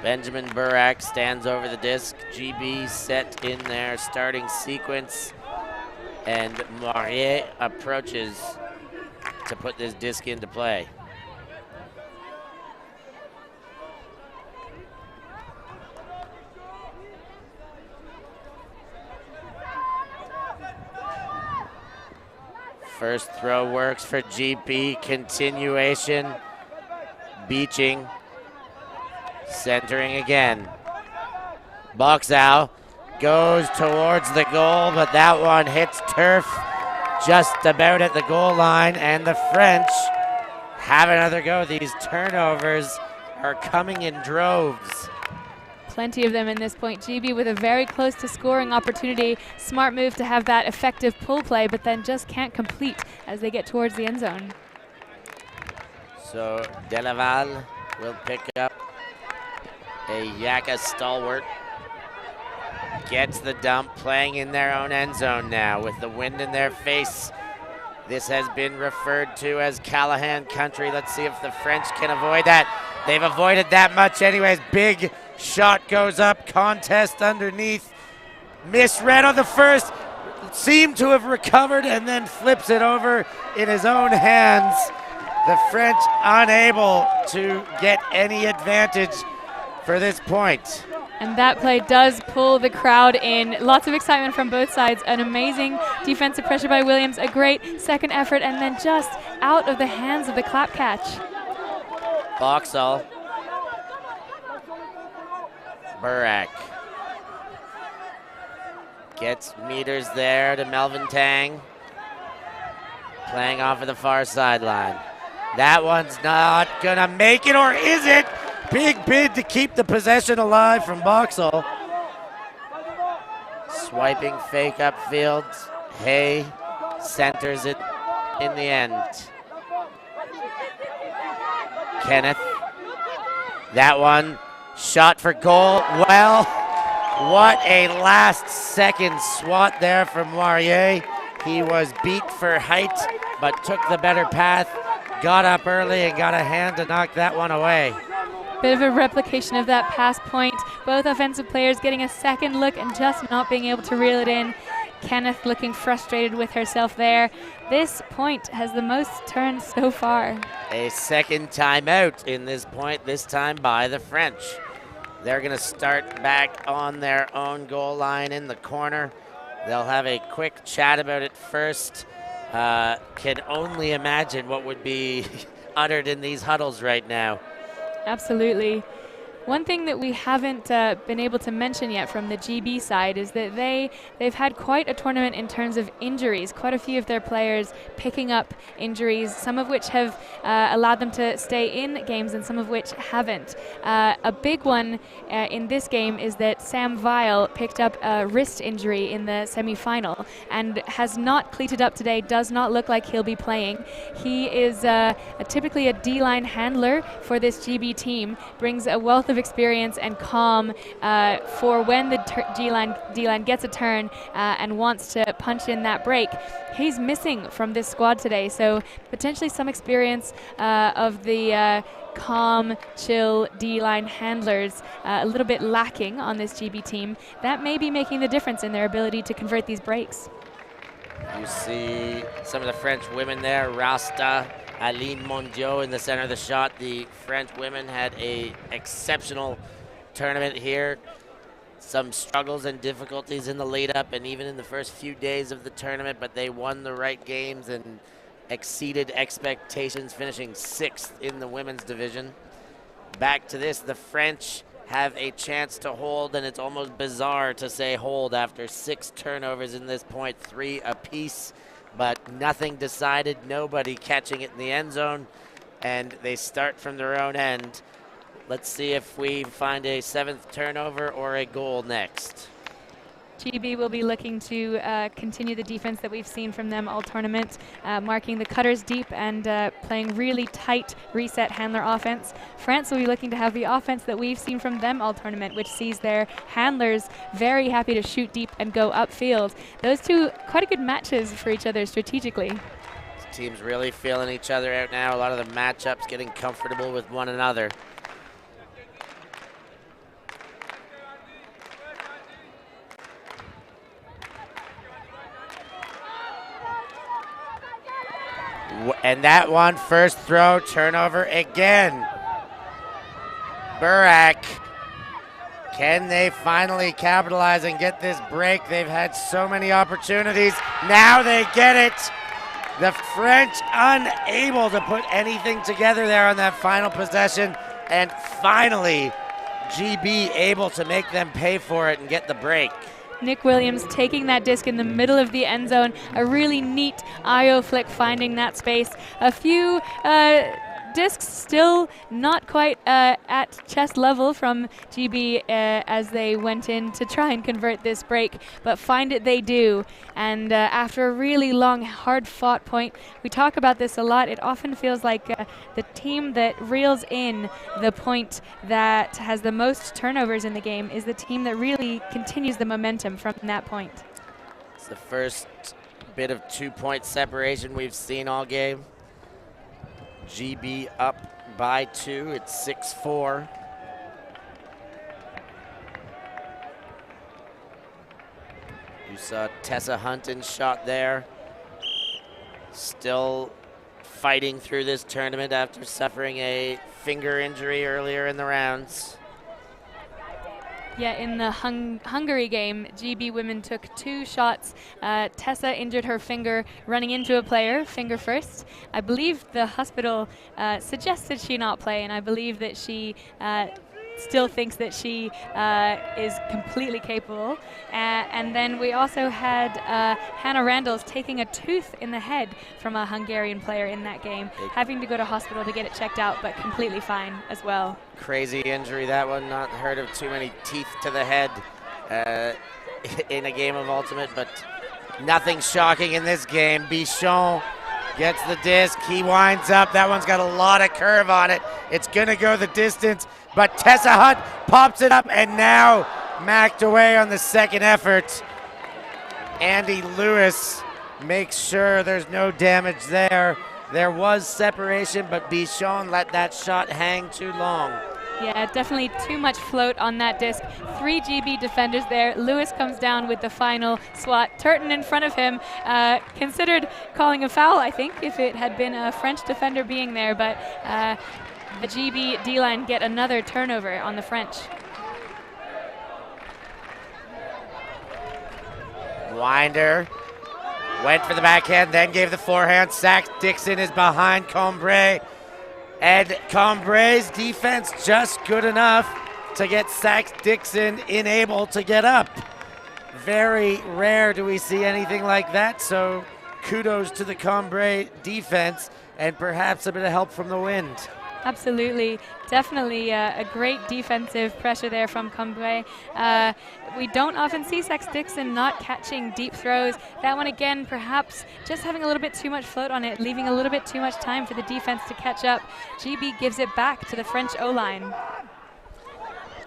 Benjamin Burak stands over the disc. GB set in their starting sequence, and Moirier approaches to put this disc into play. First throw works for GB. Continuation. Beaching. Centering again. Boxall goes towards the goal, but that one hits turf just about at the goal line, and the French have another go. These turnovers are coming in droves. Plenty of them in this point. GB with a very close to scoring opportunity. Smart move to have that effective pull play, but then just can't complete as they get towards the end zone. So Delaval will pick up a Yaka stalwart. Gets the dump, playing in their own end zone now with the wind in their face. This has been referred to as Callahan country. Let's see if the French can avoid that. They've avoided that much anyways. Big shot goes up, contest underneath. Misread on the first, seemed to have recovered and then flips it over in his own hands. The French unable to get any advantage for this point. And that play does pull the crowd in. Lots of excitement from both sides. An amazing defensive pressure by Williams, a great second effort, and then just out of the hands of the clap catch. Boxall. Burak gets meters there to Melvin Tang. Playing off of the far sideline. That one's not gonna make it, or is it? Big bid to keep the possession alive from Boxall. Swiping fake upfield. Hay centers it in the end. Kenneth. That one shot for goal. Well, what a last second swat there from Moirier. He was beat for height, but took the better path, got up early and got a hand to knock that one away. Bit of a replication of that pass point. Both offensive players getting a second look and just not being able to reel it in. Kenneth looking frustrated with herself there. This point has the most turns so far. A second timeout in this point, this time by the French. They're going to start back on their own goal line in the corner. They'll have a quick chat about it first. Can only imagine what would be uttered in these huddles right now. Absolutely. One thing that we haven't been able to mention yet from the GB side is that they've had quite a tournament in terms of injuries. Quite a few of their players picking up injuries, some of which have allowed them to stay in games and some of which haven't. A big one in this game is that Sam Vile picked up a wrist injury in the semi-final and has not cleated up today, does not look like he'll be playing. He is typically a D-line handler for this GB team, brings a wealth of experience and calm for when the D-line gets a turn and wants to punch in that break. He's missing from this squad today, so potentially some experience of the calm, chill D-line handlers a little bit lacking on this GB team. That may be making the difference in their ability to convert these breaks. You see some of the French women there, Rasta, Aline Mondiaux in the center of the shot. The French women had an exceptional tournament here. Some struggles and difficulties in the lead up and even in the first few days of the tournament, but they won the right games and exceeded expectations, finishing 6th in the women's division. Back to this, the French have a chance to hold, and it's almost bizarre to say hold after 6 turnovers in this point, 3 apiece. But nothing decided, nobody catching it in the end zone, and they start from their own end. Let's see if we find a 7th turnover or a goal next. GB will be looking to continue the defense that we've seen from them all tournament, marking the cutters deep and playing really tight reset handler offense. France will be looking to have the offense that we've seen from them all tournament, which sees their handlers very happy to shoot deep and go upfield. Those two, quite a good matches for each other strategically. This team's really feeling each other out now. A lot of the matchups getting comfortable with one another. And that one, first throw, turnover again. Burak, can they finally capitalize and get this break? They've had so many opportunities. Now they get it. The French unable to put anything together there on that final possession. And finally, GB able to make them pay for it and get the break. Nick Williams taking that disc in the middle of the end zone. A really neat IO flick finding that space. A few discs still not quite at chest level from GB as they went in to try and convert this break, but find it they do. And after a really long, hard-fought point, we talk about this a lot. It often feels like the team that reels in the point that has the most turnovers in the game is the team that really continues the momentum from that point. It's the first bit of 2-point separation we've seen all game. GB up by 2. It's 6-4. You saw Tessa Hunton's shot there. Still fighting through this tournament after suffering a finger injury earlier in the rounds. Yeah, in the Hungary game, GB women took 2 shots. Tessa injured her finger running into a player, finger first. I believe the hospital suggested she not play, and I believe that she still thinks that she is completely capable. And then we also had Hannah Randalls taking a tooth in the head from a Hungarian player in that game, having to go to hospital to get it checked out, but completely fine as well. Crazy injury, that one. Not heard of too many teeth to the head in a game of Ultimate, but nothing shocking in this game. Bichon gets the disc. He winds up. That one's got a lot of curve on it. It's going to go the distance, but Tessa Hunt pops it up, and now macked away on the second effort. Andy Lewis makes sure there's no damage there. There was separation, but Bichon let that shot hang too long. Yeah, definitely too much float on that disc. 3 GB defenders there. Lewis comes down with the final swat. Turton in front of him considered calling a foul, I think, if it had been a French defender being there, but the GB D-line get another turnover on the French. Winder went for the backhand, then gave the forehand. Sax Dixon is behind Cambrai. And Cambrai's defense just good enough to get Sax Dixon unable to get up. Very rare do we see anything like that, so kudos to the Cambrai defense and perhaps a bit of help from the wind. Absolutely. Definitely a great defensive pressure there from Cambrai. We don't often see Sax Dixon not catching deep throws. That one again, perhaps just having a little bit too much float on it, leaving a little bit too much time for the defense to catch up. GB gives it back to the French O-line.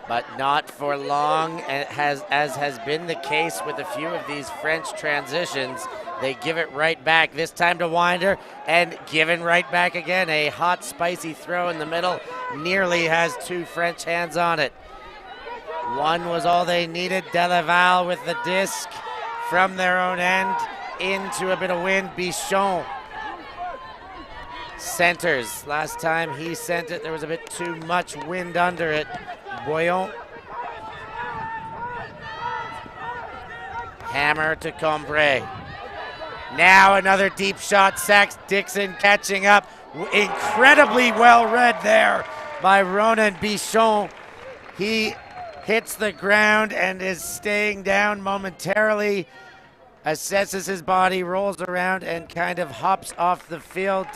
But not for long, and as has been the case with a few of these French transitions. They give it right back, this time to Winder, and given right back again. A hot, spicy throw in the middle, nearly has 2 French hands on it. One was all they needed. Delaval with the disc from their own end into a bit of wind. Bichon centers. Last time he sent it, there was a bit too much wind under it. Boyon. Hammer to Cambrai. Now another deep shot. Sax Dixon catching up. Incredibly well read there by Ronan Bichon. He hits the ground and is staying down momentarily, assesses his body, rolls around, and kind of hops off the field.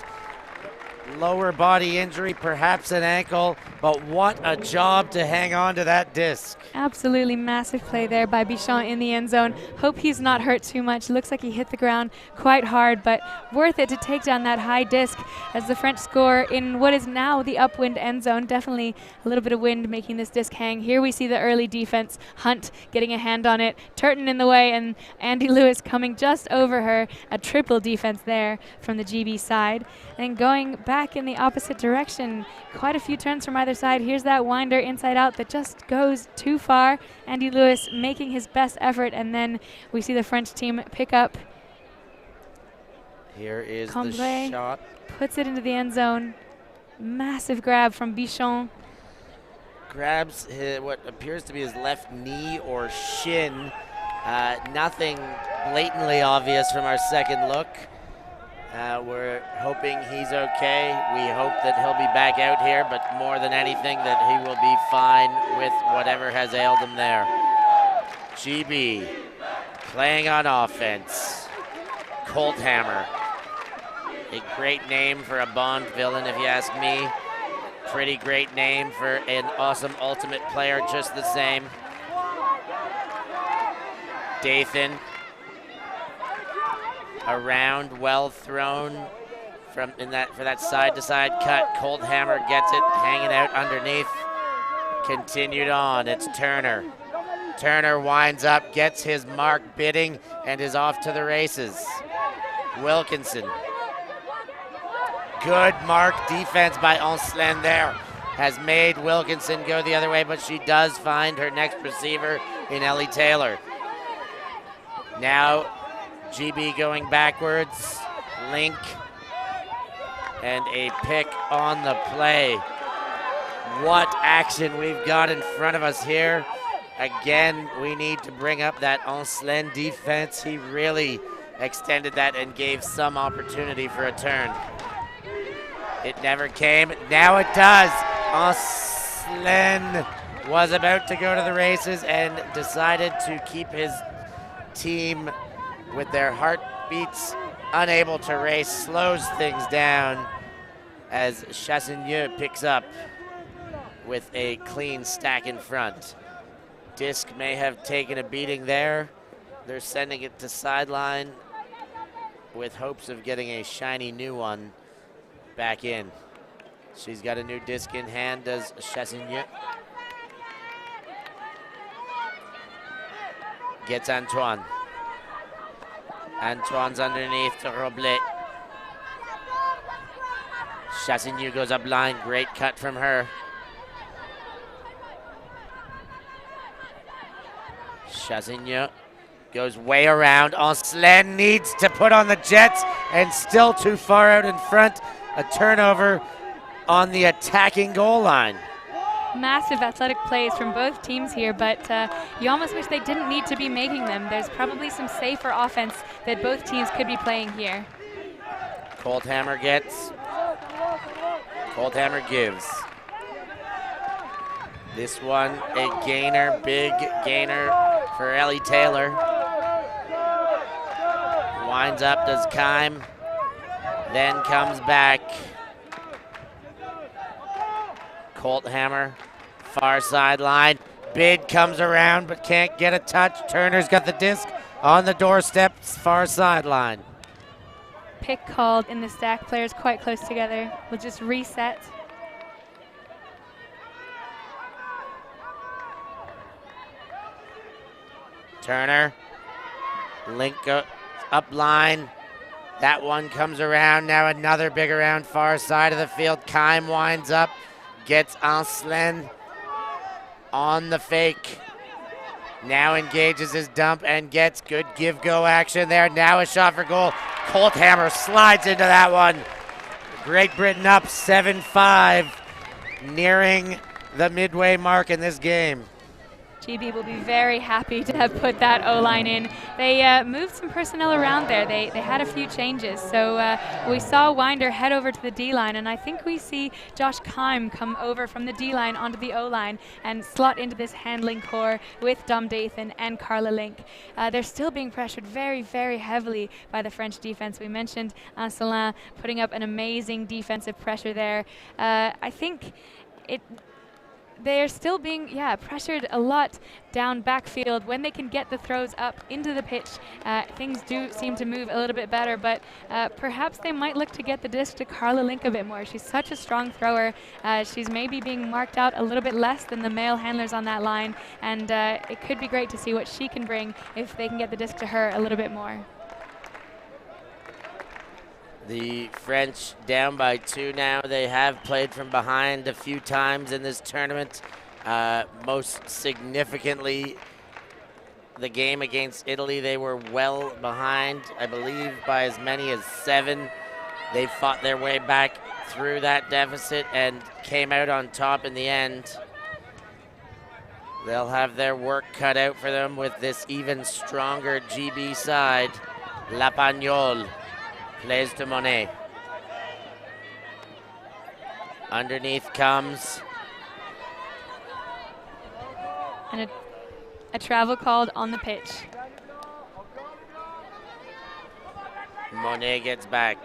Lower body injury, perhaps an ankle, but what a job to hang on to that disc. Absolutely massive play there by Bichon in the end zone. Hope he's not hurt too much. Looks like he hit the ground quite hard, but worth it to take down that high disc as the French score in what is now the upwind end zone. Definitely a little bit of wind making this disc hang. Here we see the early defense. Hunt getting a hand on it. Turton in the way, and Andy Lewis coming just over her. A triple defense there from the GB side. And going back in the opposite direction, quite a few turns from either side. Here's that Winder inside out that just goes too far. Andy Lewis making his best effort, and then we see the French team pick up. Here is Cambrai the shot. Puts it into the end zone. Massive grab from Bichon. Grabs what appears to be his left knee or shin. Nothing blatantly obvious from our second look. We're hoping he's okay. We hope that he'll be back out here, but more than anything that he will be fine with whatever has ailed him there. GB playing on offense. Colt Hammer. A great name for a Bond villain, if you ask me. Pretty great name for an awesome ultimate player, just the same. Dathan. Around, well thrown for that side-to-side cut. Colt Hammer gets it, hanging out underneath. Continued on, it's Turner. Turner winds up, gets his mark bidding, and is off to the races. Wilkinson. Good mark defense by Ancelin there. Has made Wilkinson go the other way, but she does find her next receiver in Ellie Taylor. Now, GB going backwards, Link, and a pick on the play. What action we've got in front of us here. Again, we need to bring up that Ancelin defense. He really extended that and gave some opportunity for a turn. It never came, now it does. Ancelin was about to go to the races and decided to keep his team with their heartbeats unable to race, slows things down as Chassigneux picks up with a clean stack in front. Disc may have taken a beating there. They're sending it to sideline with hopes of getting a shiny new one back in. She's got a new disc in hand, does Chassigneux. Gets Antoine. Antoine's underneath to Roblet. Chassignou goes up line. Great cut from her. Chassignou goes way around. Ancelin needs to put on the jets and still too far out in front. A turnover on the attacking goal line. Massive athletic plays from both teams here, but you almost wish they didn't need to be making them. There's probably some safer offense that both teams could be playing here. Colthammer gets. Colthammer gives. This one a gainer, big gainer for Ellie Taylor. Winds up, does Kime, then comes back. Colthammer, far sideline. Bid comes around but can't get a touch. Turner's got the disc on the doorstep, far sideline. Pick called in the stack, players quite close together. We'll just reset. Turner, link up line. That one comes around. Now another big around far side of the field. Kime winds up, gets Ancelin on the fake. Now engages his dump and gets good give-go action there. Now a shot for goal. Colthammer slides into that one. Great Britain up 7-5, nearing the midway mark in this game. GB will be very happy to have put that O-line in. They moved some personnel around there. They had a few changes. So we saw Winder head over to the D-line, and I think we see Josh Kime come over from the D-line onto the O-line and slot into this handling core with Dom Dathan and Carla Link. They're still being pressured very, very heavily by the French defense. We mentioned Ancelin putting up an amazing defensive pressure there. I think they're still being, pressured a lot down backfield. When they can get the throws up into the pitch, things do seem to move a little bit better, but perhaps they might look to get the disc to Carla Link a bit more. She's such a strong thrower. She's maybe being marked out a little bit less than the male handlers on that line, and it could be great to see what she can bring if they can get the disc to her a little bit more. The French down by 2 now. They have played from behind a few times in this tournament. Most significantly, the game against Italy, they were well behind, I believe, by as many as 7. They fought their way back through that deficit and came out on top in the end. They'll have their work cut out for them with this even stronger GB side. La Pagnole plays to Monet. Underneath comes. And a travel called on the pitch. Monet gets back.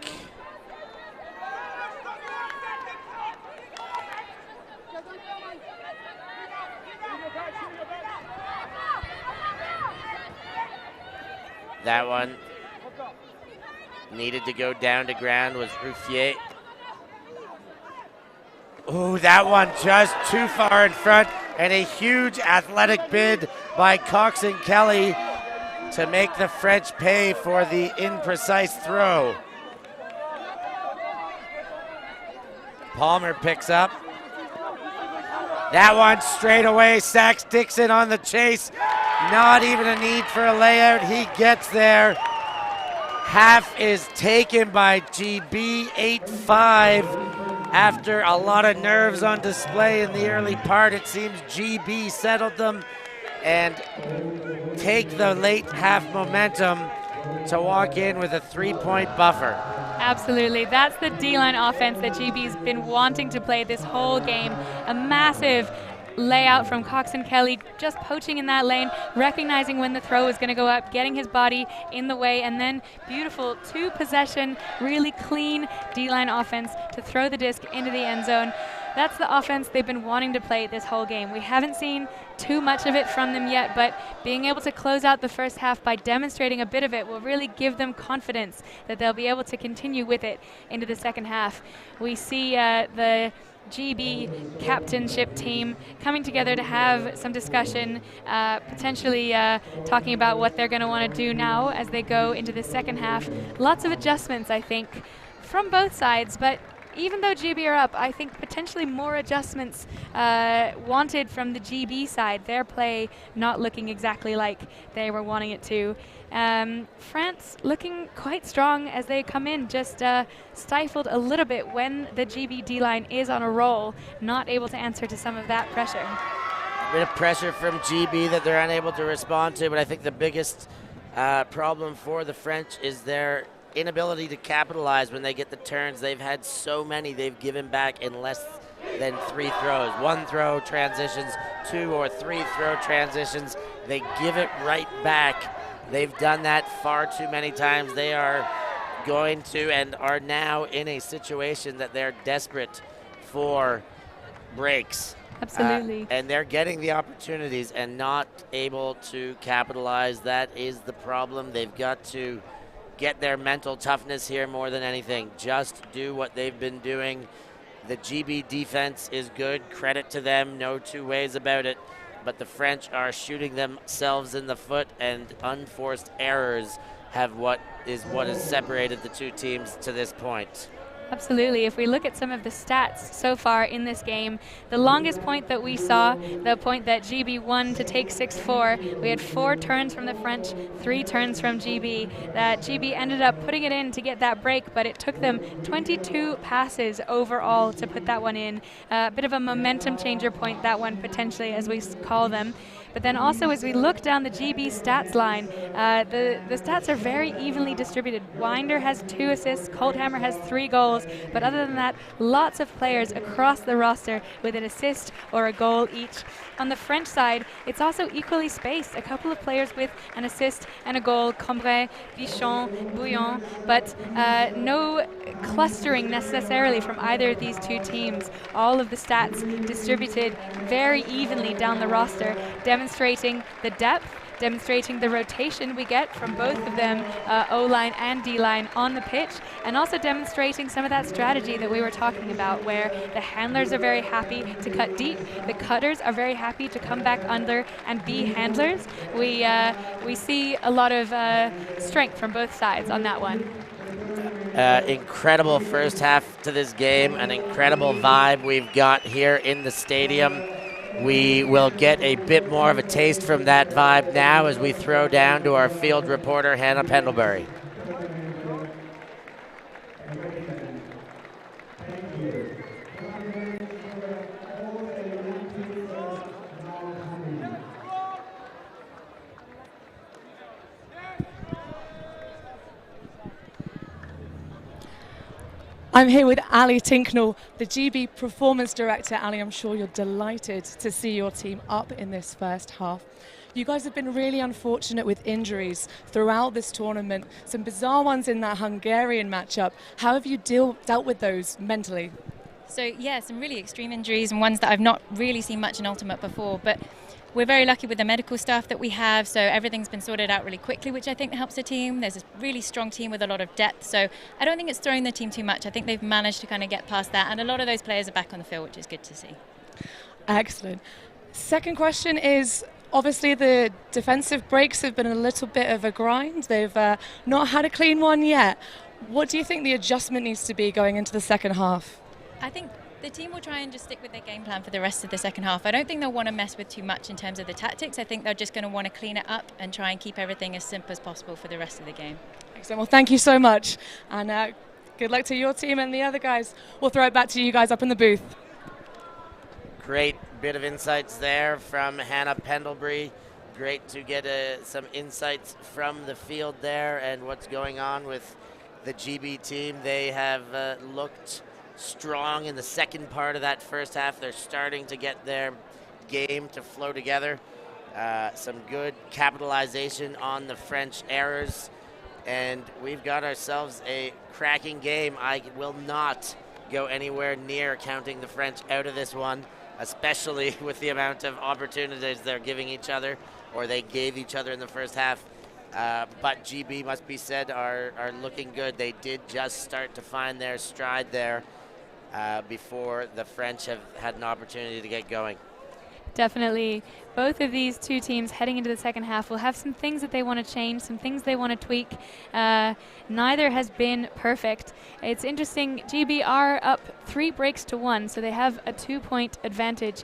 That one needed to go down to ground was Ruffier. Oh, that one just too far in front, and a huge athletic bid by Cox and Kelly to make the French pay for the imprecise throw. Palmer picks up. That one straight away, Sachs Dixon on the chase. Not even a need for a layout, he gets there. Half is taken by GB, 8-5. After a lot of nerves on display in the early part, it seems GB settled them and take the late half momentum to walk in with a 3-point buffer. Absolutely. That's the D-line offense that GB's been wanting to play this whole game. A massive layout from Cox and Kelly, just poaching in that lane, recognizing when the throw is going to go up, getting his body in the way, and then beautiful 2-possession, really clean D-line offense to throw the disc into the end zone. That's the offense they've been wanting to play this whole game. We haven't seen too much of it from them yet, but being able to close out the first half by demonstrating a bit of it will really give them confidence that they'll be able to continue with it into the second half. We see the GB captainship team coming together to have some discussion, potentially talking about what they're going to want to do now as they go into the second half. Lots of adjustments, I think, from both sides, but even though GB are up, I think potentially more adjustments wanted from the GB side. Their play not looking exactly like they were wanting it to. France looking quite strong as they come in, just stifled a little bit when the GB D-line is on a roll, not able to answer to some of that pressure. A bit of pressure from GB that they're unable to respond to, but I think the biggest problem for the French is their inability to capitalize when they get the turns. They've had so many they've given back in less than 3 throws. 1 throw transitions, 2 or 3 throw transitions. They give it right back. They've done that far too many times. They are going to and are now in a situation that they're desperate for breaks. Absolutely. And they're getting the opportunities and not able to capitalize. That is the problem. They've got to get their mental toughness here more than anything. Just do what they've been doing. The GB defense is good. Credit to them. No two ways about it. But the French are shooting themselves in the foot, and unforced errors have what has separated the two teams to this point. Absolutely. If we look at some of the stats so far in this game, the longest point that we saw, the point that GB won to take 6-4, we had 4 turns from the French, 3 turns from GB. That GB ended up putting it in to get that break, but it took them 22 passes overall to put that one in. A bit of a momentum changer point, that one potentially, as we call them. But then also, as we look down the GB stats line, the stats are very evenly distributed. Winder has 2 assists, Colthammer has 3 goals, but other than that, lots of players across the roster with an assist or a goal each. On the French side, it's also equally spaced. A couple of players with an assist and a goal, Cambrai, Bichon, Bouillon, but no clustering necessarily from either of these two teams. All of the stats distributed very evenly down the roster, demonstrating the depth, demonstrating the rotation we get from both of them, O-line and D-line on the pitch, and also demonstrating some of that strategy that we were talking about, where the handlers are very happy to cut deep, the cutters are very happy to come back under and be handlers. We see a lot of strength from both sides on that one. Incredible first half to this game, an incredible vibe we've got here in the stadium. We will get a bit more of a taste from that vibe now as we throw down to our field reporter, Hannah Pendlebury. I'm here with Ali Tinknell, the GB Performance Director. Ali, I'm sure you're delighted to see your team up in this first half. You guys have been really unfortunate with injuries throughout this tournament, some bizarre ones in that Hungarian matchup. How have you dealt with those mentally? So yeah, some really extreme injuries and ones that I've not really seen much in Ultimate before, but we're very lucky with the medical staff that we have, so everything's been sorted out really quickly, which I think helps the team. There's a really strong team with a lot of depth, so I don't think it's thrown the team too much. I think they've managed to kind of get past that, and a lot of those players are back on the field, which is good to see. Excellent. Second question is, obviously the defensive breaks have been a little bit of a grind. They've not had a clean one yet. What do you think the adjustment needs to be going into the second half? I think the team will try and just stick with their game plan for the rest of the second half. I don't think they'll want to mess with too much in terms of the tactics. I think they're just going to want to clean it up and try and keep everything as simple as possible for the rest of the game. Excellent. Well, thank you so much. And good luck to your team and the other guys. We'll throw it back to you guys up in the booth. Great bit of insights there from Hannah Pendlebury. Great to get some insights from the field there and what's going on with the GB team. They have looked strong in the second part of that first half. They're starting to get their game to flow together. Some good capitalization on the French errors, and we've got ourselves a cracking game. I will not go anywhere near counting the French out of this one, especially with the amount of opportunities they're giving each other, or they gave each other in the first half. But GB, must be said, are looking good. They did just start to find their stride there. before the French have had an opportunity to get going. Definitely. Both of these two teams heading into the second half will have some things that they want to change, some things they want to tweak. Neither has been perfect. It's interesting, GB are up 3 breaks to 1, so they have a 2-point advantage.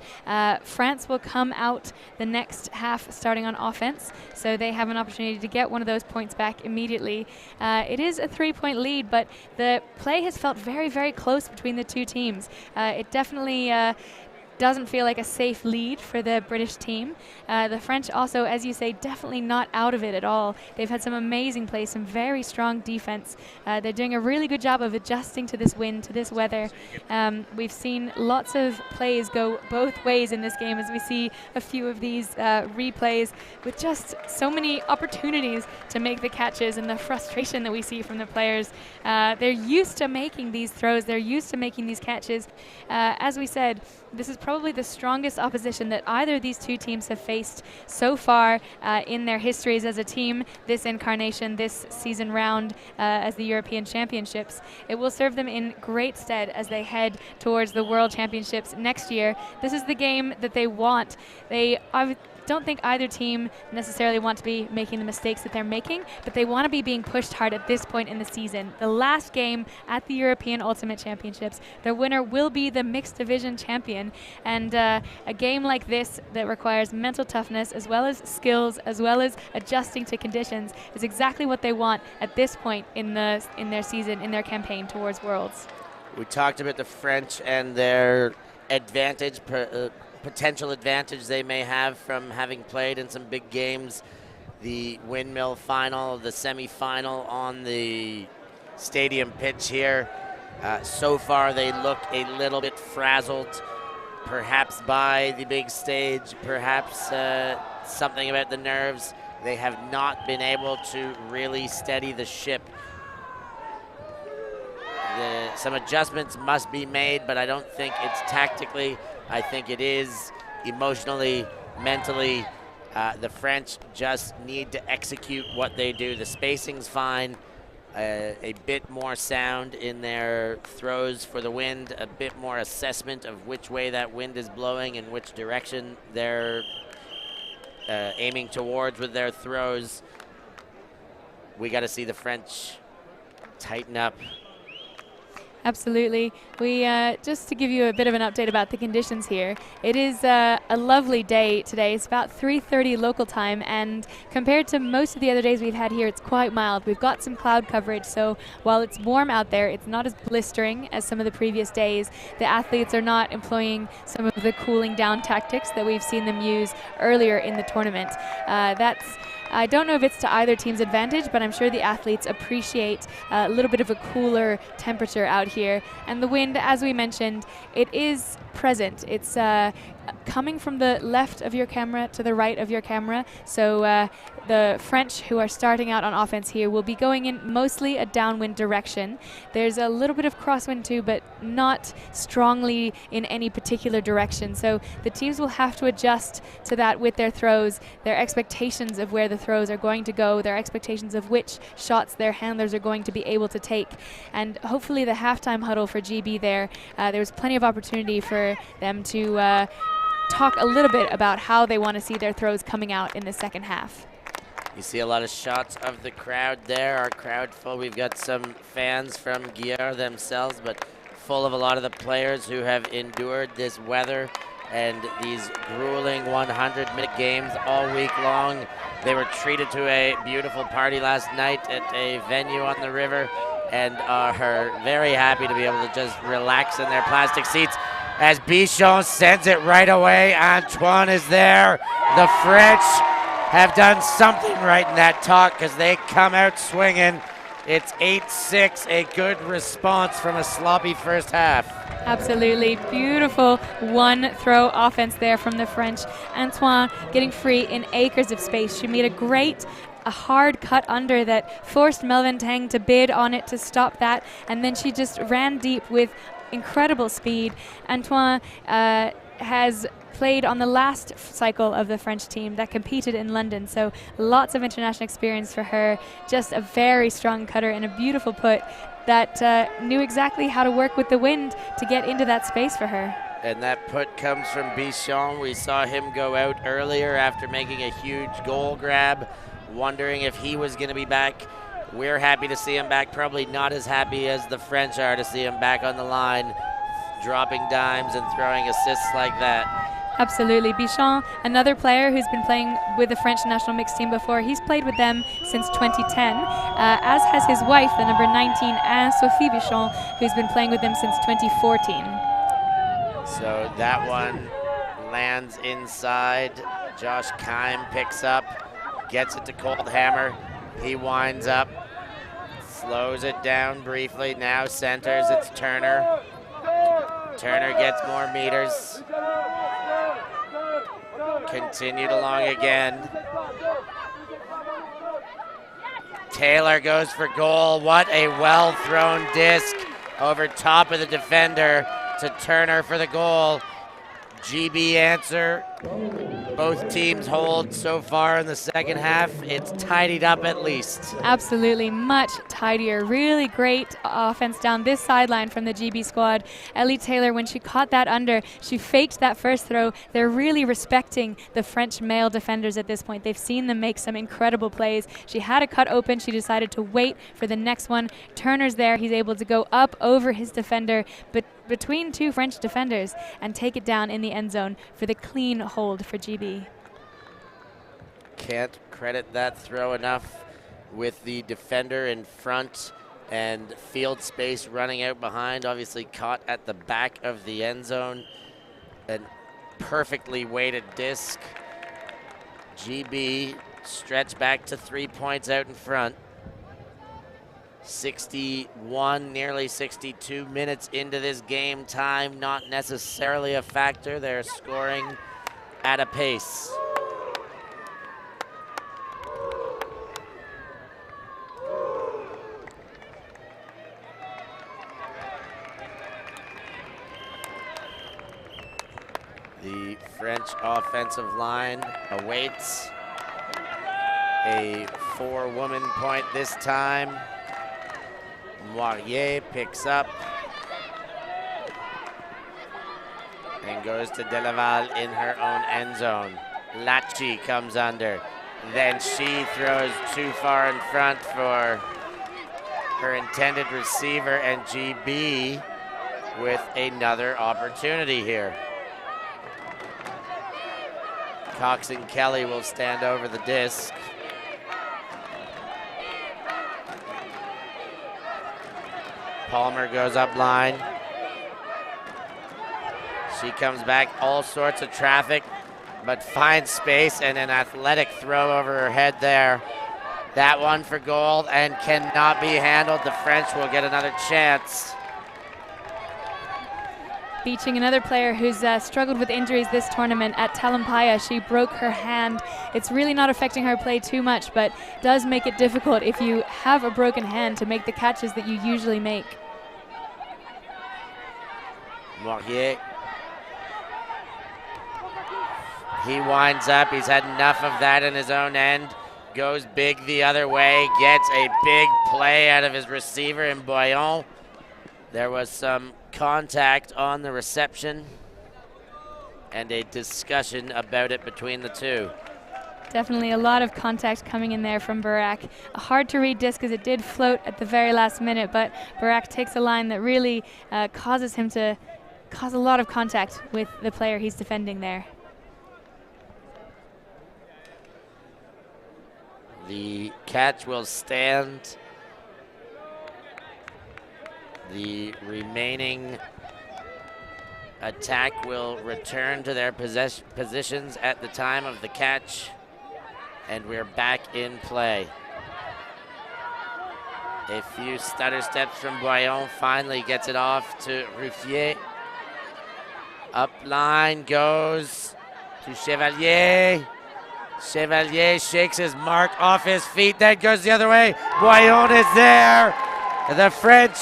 France will come out the next half starting on offense, so they have an opportunity to get one of those points back immediately. It is a 3-point lead, but the play has felt very, very close between the two teams. It definitely doesn't feel like a safe lead for the British team. The French also, as you say, definitely not out of it at all. They've had some amazing plays, some very strong defense. They're doing a really good job of adjusting to this wind, to this weather. We've seen lots of plays go both ways in this game as we see a few of these replays with just so many opportunities to make the catches, and the frustration that we see from the players. They're used to making these throws. They're used to making these catches. As we said, this is probably the strongest opposition that either of these two teams have faced so far in their histories as a team, this incarnation, this season round as the European Championships. It will serve them in great stead as they head towards the World Championships next year. This is the game that they want. I don't think either team necessarily want to be making the mistakes that they're making, but they want to be being pushed hard at this point in the season. The last game at the European Ultimate Championships, the winner will be the mixed division champion. And a game like this that requires mental toughness as well as skills, as well as adjusting to conditions, is exactly what they want at this point in their season, in their campaign towards Worlds. We talked about the French and their advantage, potential advantage they may have from having played in some big games. The windmill final, the semi-final on the stadium pitch here. So far they look a little bit frazzled, perhaps by the big stage, perhaps something about the nerves. They have not been able to really steady the ship. Some adjustments must be made, but I don't think it's tactically. I think it is emotionally, mentally. The French just need to execute what they do. The spacing's fine, a bit more sound in their throws for the wind, a bit more assessment of which way that wind is blowing and which direction they're aiming towards with their throws. We got to see the French tighten up. Absolutely. We just to give you a bit of an update about the conditions here. It is a lovely day today. It's about 3:30 local time, and compared to most of the other days we've had here, it's quite mild. We've got some cloud coverage, so while it's warm out there, it's not as blistering as some of the previous days. The athletes are not employing some of the cooling down tactics that we've seen them use earlier in the tournament. I don't know if it's to either team's advantage, but I'm sure the athletes appreciate a little bit of a cooler temperature out here. And the wind, as we mentioned, it is present. It's coming from the left of your camera to the right of your camera. So the French, who are starting out on offense here, will be going in mostly a downwind direction. There's a little bit of crosswind too, but not strongly in any particular direction. So the teams will have to adjust to that with their throws, their expectations of where the throws are going to go, their expectations of which shots their handlers are going to be able to take. And hopefully the halftime huddle for GB there was plenty of opportunity for them to talk a little bit about how they want to see their throws coming out in the second half. You see a lot of shots of the crowd there. Our crowd full. We've got some fans from Győr themselves, but full of a lot of the players who have endured this weather and these grueling 100-minute games all week long. They were treated to a beautiful party last night at a venue on the river and are very happy to be able to just relax in their plastic seats. As Bichon sends it right away, Antoine is there. The French have done something right in that talk because they come out swinging. It's 8-6, a good response from a sloppy first half. Absolutely. Beautiful one-throw offense there from the French. Antoine getting free in acres of space. She made a hard cut under that forced Melvin Tang to bid on it to stop that, and then she just ran deep with incredible speed. Antoine has played on the last cycle of the French team that competed in London, so lots of international experience for her. Just a very strong cutter and a beautiful put. that knew exactly how to work with the wind to get into that space for her. And that put comes from Bichon. We saw him go out earlier after making a huge goal grab, wondering if he was going to be back. We're happy to see him back, probably not as happy as the French are to see him back on the line, dropping dimes and throwing assists like that. Absolutely. Bichon, another player who's been playing with the French national mixed team before. He's played with them since 2010, as has his wife, the number 19, Sophie Bichon, who's been playing with them since 2014. So that one lands inside. Josh Keim picks up, gets it to Coldhammer. He winds up, slows it down briefly, now centers. It's Turner. Turner gets more meters. Continued along again. Taylor goes for goal. What a well-thrown disc over top of the defender to Turner for the goal. GB answer. Both teams hold so far in the second half. It's tidied up at least. Absolutely, much tidier. Really great offense down this sideline from the GB squad. Ellie Taylor, when she caught that under, she faked that first throw. They're really respecting the French male defenders at this point. They've seen them make some incredible plays. She had a cut open. She decided to wait for the next one. Turner's there. He's able to go up over his defender, but between two French defenders and take it down in the end zone for the clean hold for GB. Can't credit that throw enough with the defender in front and field space running out behind. Obviously caught at the back of the end zone. A perfectly weighted disc. GB stretched back to 3 points out in front. 61, nearly 62 minutes into this game. Time not necessarily a factor. They're scoring at a pace. The French offensive line awaits a 4-woman point this time. Moirier picks up and goes to Delaval in her own end zone. Lachi comes under. Then she throws too far in front for her intended receiver, and GB with another opportunity here. Cox and Kelly will stand over the disc. Palmer goes up line. She comes back, all sorts of traffic, but finds space and an athletic throw over her head there. That one for goal and cannot be handled. The French will get another chance. Beaching another player who's struggled with injuries this tournament at Talampaya. She broke her hand. It's really not affecting her play too much, but does make it difficult if you have a broken hand to make the catches that you usually make. Moirier. He winds up. He's had enough of that in his own end. Goes big the other way. Gets a big play out of his receiver in Boyon. There was some contact on the reception and a discussion about it between the two. Definitely a lot of contact coming in there from Barak. A hard to read disc because it did float at the very last minute, but Barak takes a line that really causes him to cause a lot of contact with the player he's defending there. The catch will stand. The remaining attack will return to their positions at the time of the catch, and we're back in play. A few stutter steps from Boyon, finally gets it off to Ruffier. Up line goes to Chevalier. Chevalier shakes his mark off his feet, then goes the other way. Boyon is there. The French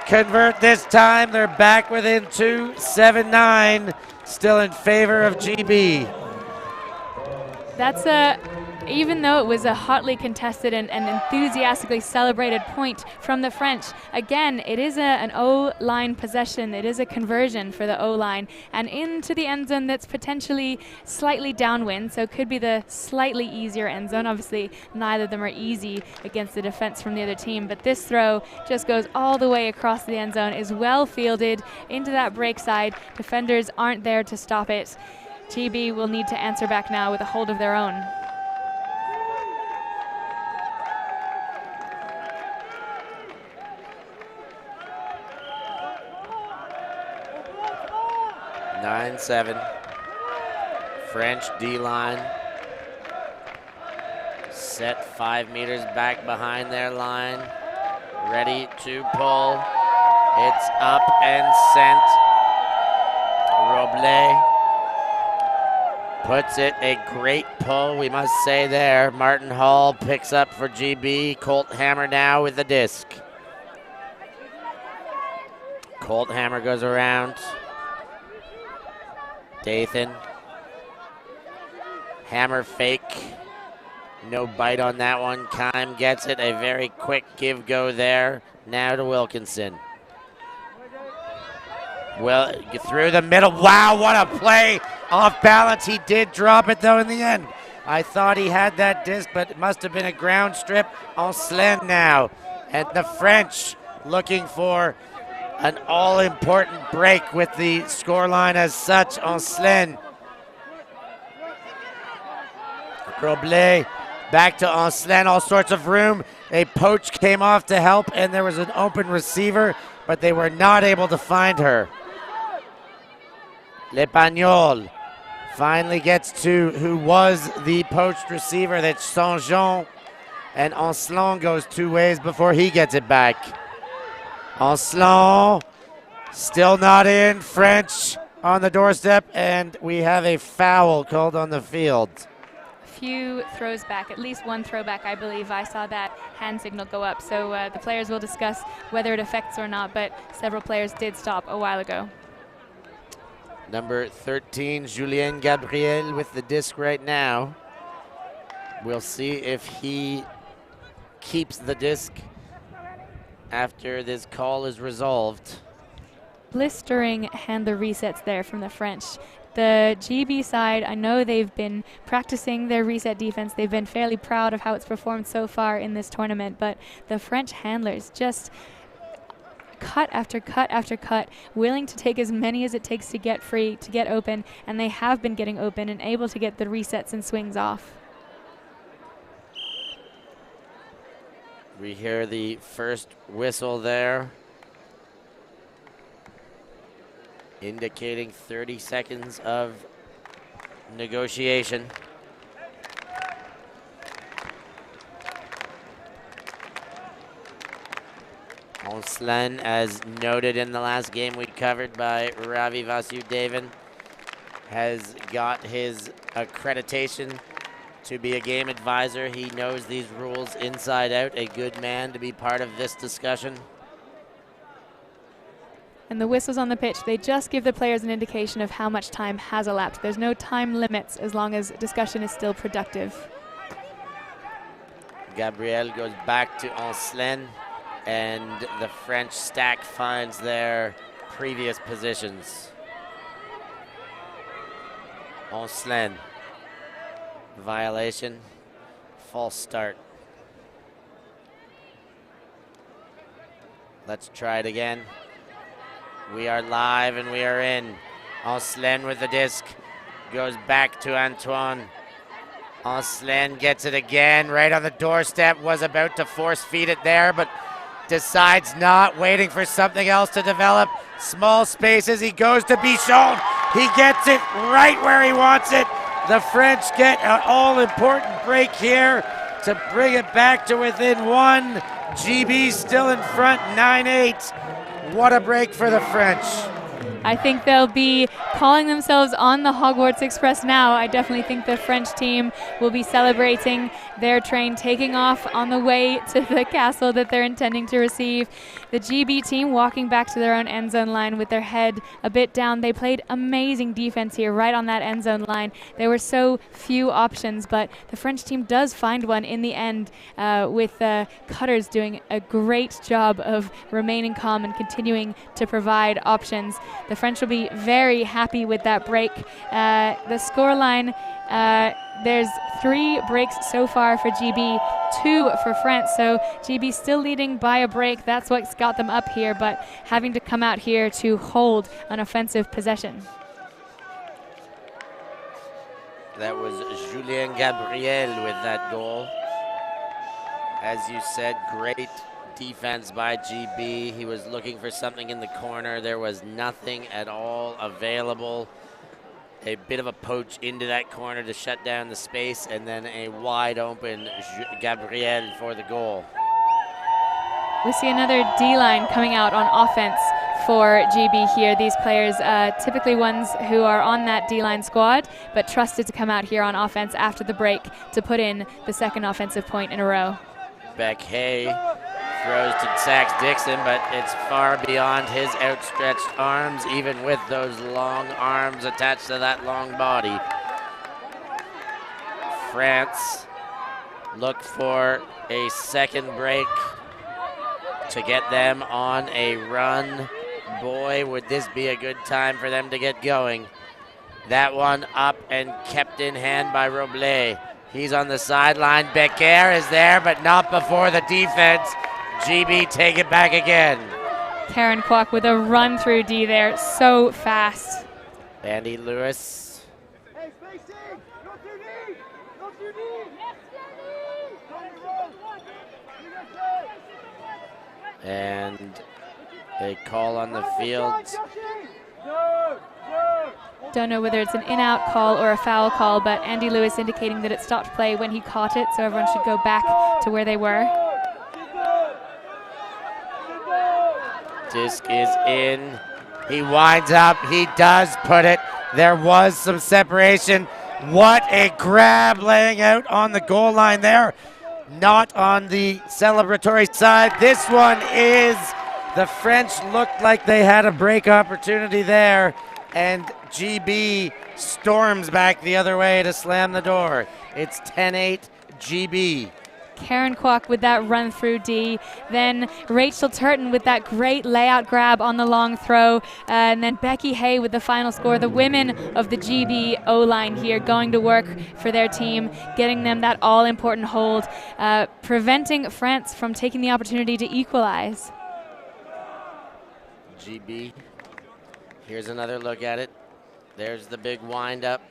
convert this time. They're back within 2, 7-9, still in favor of GB. That's a even though it was a hotly contested and enthusiastically celebrated point from the French, again, it is an O-line possession. It is a conversion for the O-line and into the end zone that's potentially slightly downwind, so it could be the slightly easier end zone. Obviously, neither of them are easy against the defense from the other team, but this throw just goes all the way across the end zone, is well fielded into that break side. Defenders aren't there to stop it. GB will need to answer back now with a hold of their own. Nine, 7. French D-line. Set 5 meters back behind their line. Ready to pull. It's up and sent. Robles puts it, a great pull, we must say there. Martin Hall picks up for GB. Colt Hammer now with the disc. Colt Hammer goes around. Dathan. Hammer fake. No bite on that one. Kime gets it. A very quick give-go there. Now to Wilkinson. Well, through the middle. Wow, what a play. Off balance. He did drop it, though, in the end. I thought he had that disc, but it must have been a ground strip. Ancelin now. And the French looking for an all-important break with the scoreline as such. Ancelin. Robles back to Ancelin. All sorts of room. A poach came off to help, and there was an open receiver, but they were not able to find her. Lepagnol finally gets to who was the poached receiver. That's Saint-Jean. And Ancelin goes 2 ways before he gets it back. Ancelin still not in. French on the doorstep, and we have a foul called on the field. Few throws back, at least one throwback, I believe. I saw that hand signal go up, so the players will discuss whether it affects or not, but several players did stop a while ago. Number 13, Julien Gabriel with the disc right now. We'll see if he keeps the disc after this call is resolved. Blistering handler resets there from the French. The GB side, I know they've been practicing their reset defense. They've been fairly proud of how it's performed so far in this tournament, but the French handlers just cut after cut after cut, willing to take as many as it takes to get free, to get open, and they have been getting open and able to get the resets and swings off. We hear the first whistle there, indicating 30 seconds of negotiation. Ancelin, as noted in the last game we covered by Ravi Vasudevan, has got his accreditation to be a game advisor. He knows these rules inside out, a good man to be part of this discussion. And the whistles on the pitch, they just give the players an indication of how much time has elapsed. There's no time limits as long as discussion is still productive. Gabriel goes back to Ancelin, and the French stack finds their previous positions. Ancelin, violation, false start. Let's try it again. We are live and we are in. Ancelin with the disc, goes back to Antoine. Ancelin gets it again, right on the doorstep, was about to force feed it there, but decides not, waiting for something else to develop. Small spaces, he goes to Bichon. He gets it right where he wants it. The French get an all-important break here to bring it back to within one. GB still in front, 9-8. What a break for the French. I think they'll be calling themselves on the Hogwarts Express now. I definitely think the French team will be celebrating their train taking off on the way to the castle that they're intending to receive. The GB team walking back to their own end zone line with their head a bit down. They played amazing defense here right on that end zone line. There were so few options, but the French team does find one in the end with Cutters doing a great job of remaining calm and continuing to provide options. The French will be very happy with that break. The scoreline, there's 3 breaks so far for GB, 2 for France. So GB still leading by a break. That's what's got them up here, but having to come out here to hold an offensive possession. That was Julien Gabriel with that goal. As you said, great defense by GB. He was looking for something in the corner. There was nothing at all available. A bit of a poach into that corner to shut down the space, and then a wide open Gabriel for the goal. We see another D-line coming out on offense for GB here. These players, typically ones who are on that D-line squad, but trusted to come out here on offense after the break to put in the second offensive point in a row. Beck Hay throws to Sax Dixon, but it's far beyond his outstretched arms, even with those long arms attached to that long body. France look for a second break to get them on a run. Boy, would this be a good time for them to get going. That one up and kept in hand by Robles. He's on the sideline. Becker is there, but not before the defense. GB take it back again. Karen Kwok with a run through D there, so fast. Andy Lewis. And a call on the field. Don't know whether it's an in-out call or a foul call, but Andy Lewis indicating that it stopped play when he caught it, so everyone should go back to where they were. Disc is in. He winds up. He does put it. There was some separation. What a grab laying out on the goal line there. Not on the celebratory side. This one is. The French looked like they had a break opportunity there, and GB storms back the other way to slam the door. It's 10-8 GB. Karen Kwok with that run through D. Then Rachel Turton with that great layout grab on the long throw. And then Becky Hay with the final score. The women of the GB O-line here going to work for their team, getting them that all-important hold, preventing France from taking the opportunity to equalize. GB, here's another look at it. There's the big wind up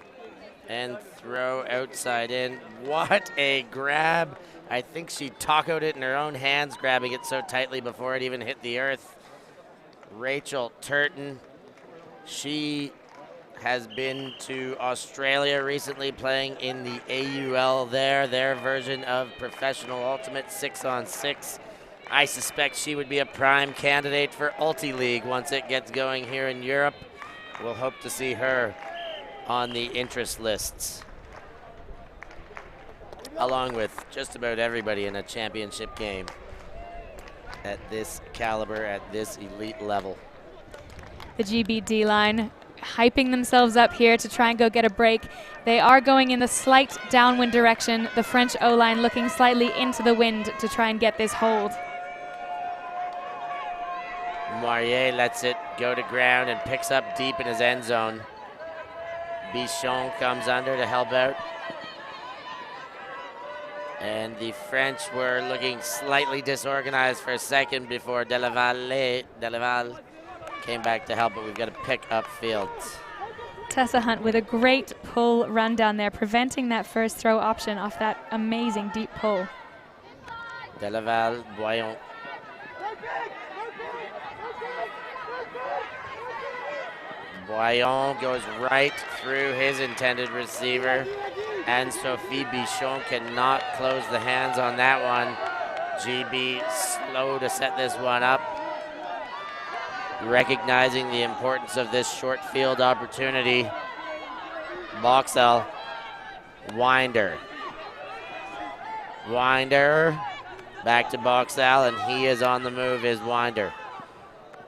and throw outside in. What a grab. I think she tacoed it in her own hands, grabbing it so tightly before it even hit the earth. Rachel Turton, she has been to Australia recently, playing in the AUL there, their version of professional ultimate 6-on-6. I suspect she would be a prime candidate for ULTI League once it gets going here in Europe. We'll hope to see her on the interest lists, along with just about everybody in a championship game at this caliber, at this elite level. The GB D-line hyping themselves up here to try and go get a break. They are going in the slight downwind direction. The French O-line looking slightly into the wind to try and get this hold. Moirier lets it go to ground and picks up deep in his end zone. Bichon comes under to help out. And the French were looking slightly disorganized for a second before Delaval came back to help, but we've got to pick up field. Tessa Hunt with a great pull run down there, preventing that first throw option off that amazing deep pull. Delaval, Boyon. Boyon goes right through his intended receiver, and Sophie Bichon cannot close the hands on that one. GB slow to set this one up. recognizing the importance of this short field opportunity. Boxell, Winder. Winder, back to Boxell, and he is on the move, is Winder.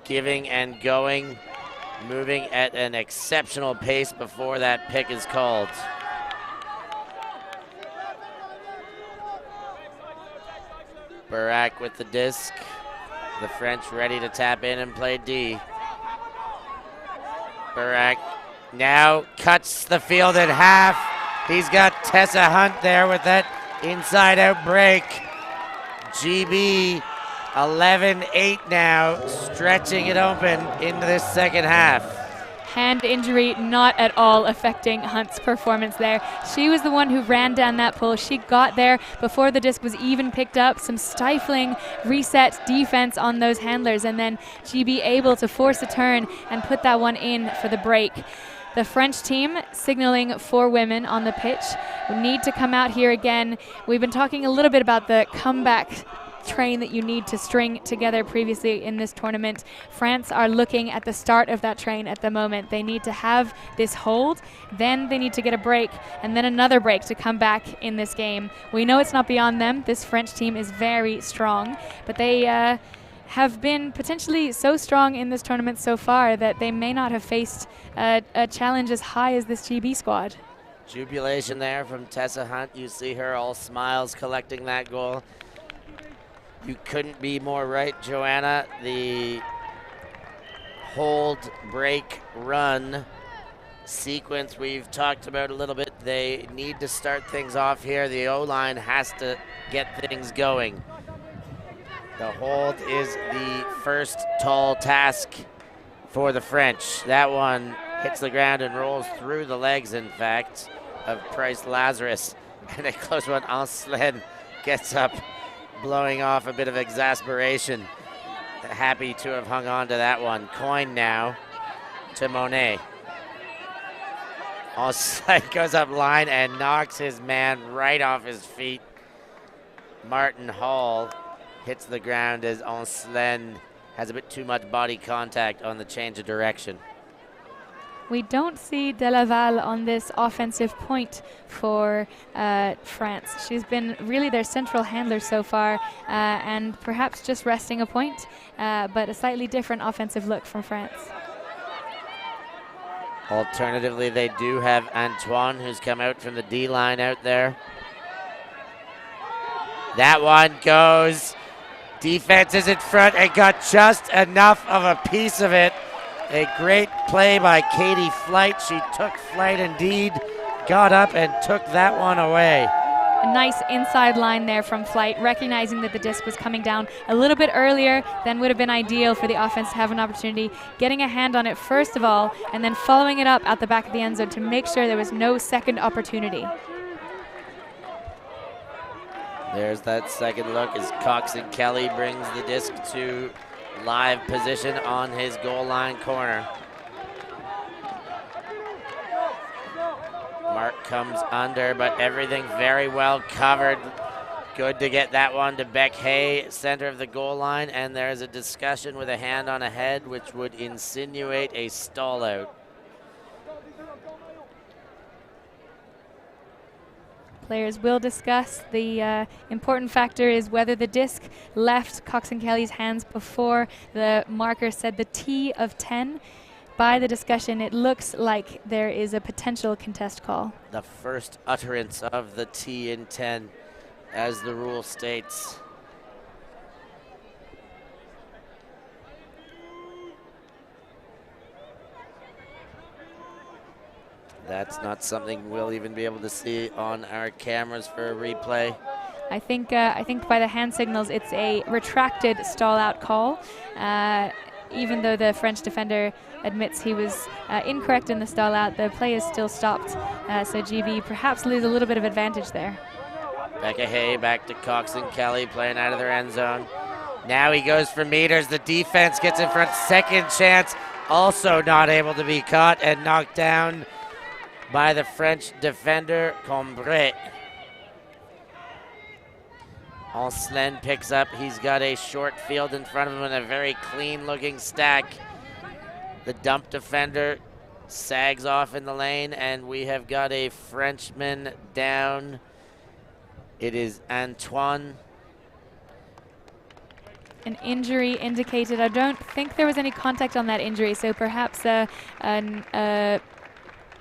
Giving and going, moving at an exceptional pace before that pick is called. Barak with the disc. The French ready to tap in and play D. Barak now cuts the field in half. He's got Tessa Hunt there with that inside out break. GB 11-8 now, stretching it open into this second half. Hand injury not at all affecting Hunt's performance there. She was the one who ran down that pole. She got there before the disc was even picked up. Some stifling reset defense on those handlers, and then GB able to force a turn and put that one in for the break. The French team signaling for women on the pitch. We need to come out here again. We've been talking a little bit about the comeback train that you need to string together previously in this tournament. France are looking at the start of that train at the moment. They need to have this hold, then they need to get a break, and then another break to come back in this game. We know it's not beyond them. This French team is very strong, but they have been potentially so strong in this tournament so far that they may not have faced a challenge as high as this GB squad. Jubilation there from Tessa Hunt. You see her all smiles collecting that goal. You couldn't be more right, Joanna. The hold, break, run sequence we've talked about a little bit. They need to start things off here. The O-line has to get things going. The hold is the first tall task for the French. That one hits the ground and rolls through the legs, in fact, of Price Lazarus. And a close one, Ansled gets up, blowing off a bit of exasperation. Happy to have hung on to that one. Coin now to Monet. Ansled goes up line and knocks his man right off his feet. Martin Hall hits the ground as Ansled has a bit too much body contact on the change of direction. We don't see Delaval on this offensive point for France. She's been really their central handler so far, and perhaps just resting a point, but a slightly different offensive look from France. Alternatively, they do have Antoine, who's come out from the D line out there. That one goes. Defense is in front and got just enough of a piece of it. A great play by Katie Flight. She took flight indeed, got up and took that one away. A nice inside line there from Flight, recognizing that the disc was coming down a little bit earlier than would have been ideal for the offense to have an opportunity. Getting a hand on it first of all, and then following it up at the back of the end zone to make sure there was no second opportunity. There's that second look as Cox and Kelly brings the disc to live position on his goal line corner. Mark comes under, but everything very well covered. Good to get that one to Beck Hay, center of the goal line, and there's a discussion with a hand on a head, which would insinuate a stall out. Players will discuss. The important factor is whether the disc left Cox and Kelly's hands before the marker said the T of 10. By the discussion, it looks like there is a potential contest call. The first utterance of the T in 10, as the rule states. That's not something we'll even be able to see on our cameras for a replay. I think by the hand signals, it's a retracted stall-out call. Even though the French defender admits he was incorrect in the stall-out, the play is still stopped. So GB perhaps lose a little bit of advantage there. Becca Hay back to Cox and Kelly playing out of their end zone. Now he goes for meters. The defense gets in front. Second chance, also not able to be caught and knocked down by the French defender, Combray. Ansled picks up. He's got a short field in front of him and a very clean looking stack. The dump defender sags off in the lane, and we have got a Frenchman down. It is Antoine. An injury indicated. I don't think there was any contact on that injury, so perhaps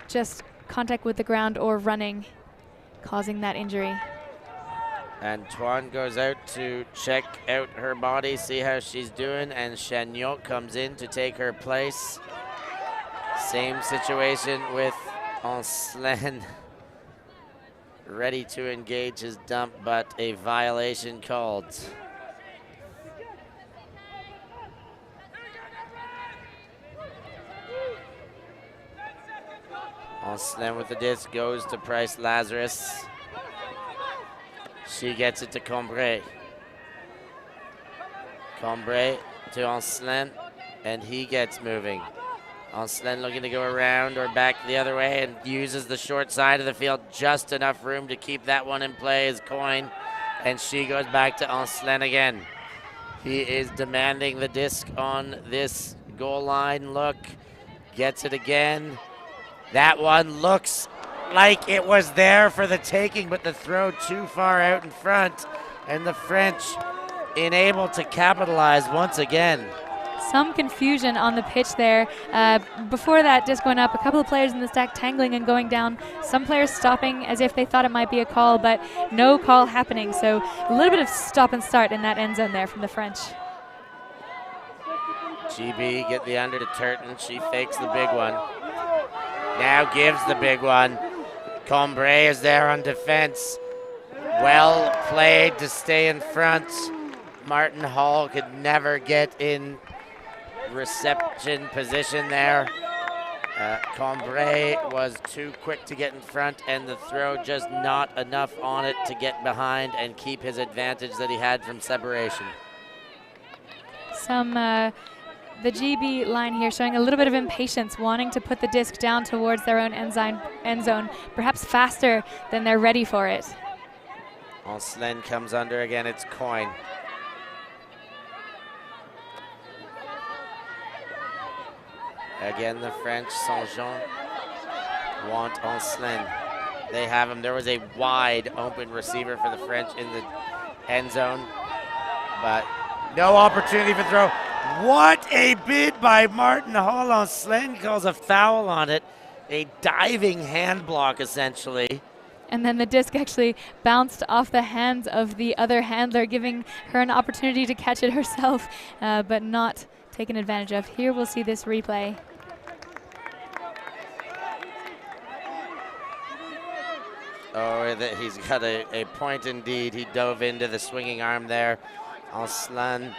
just contact with the ground or running causing that injury. Antoine goes out to check out her body, see how she's doing, and Chagnot comes in to take her place. Same situation with Ancelin, ready to engage his dump, but a violation called. Ancelin with the disc goes to Price Lazarus. She gets it to Cambrai. Cambrai to Ancelin, and he gets moving. Ancelin looking to go around or back the other way and uses the short side of the field. Just enough room to keep that one in play as Coin, and she goes back to Ancelin again. He is demanding the disc on this goal line look. Gets it again. That one looks like it was there for the taking, but the throw too far out in front, and the French unable to capitalize once again. Some confusion on the pitch there. Before that disc went up, a couple of players in the stack tangling and going down. Some players stopping as if they thought it might be a call, but no call happening. So a little bit of stop and start in that end zone there from the French. GB get the under to Turton. She fakes the big one. Now gives the big one. Cambrai is there on defense. Well played to stay in front. Martin Hall could never get in reception position there. Cambrai was too quick to get in front, and the throw just not enough on it to get behind and keep his advantage that he had from separation. The GB line here showing a little bit of impatience, wanting to put the disc down towards their own end zone, perhaps faster than they're ready for it. Ancelin comes under again, it's Coin. Again, the French, Saint-Jean, want Ancelin. They have him. There was a wide open receiver for the French in the end zone, but no opportunity for throw. What a bid by Martin Hall. Ancelin calls a foul on it. A diving hand block, essentially. And then the disc actually bounced off the hands of the other handler, giving her an opportunity to catch it herself, but not taken advantage of. Here we'll see this replay. Oh, he's got a point indeed. He dove into the swinging arm there. Ancelin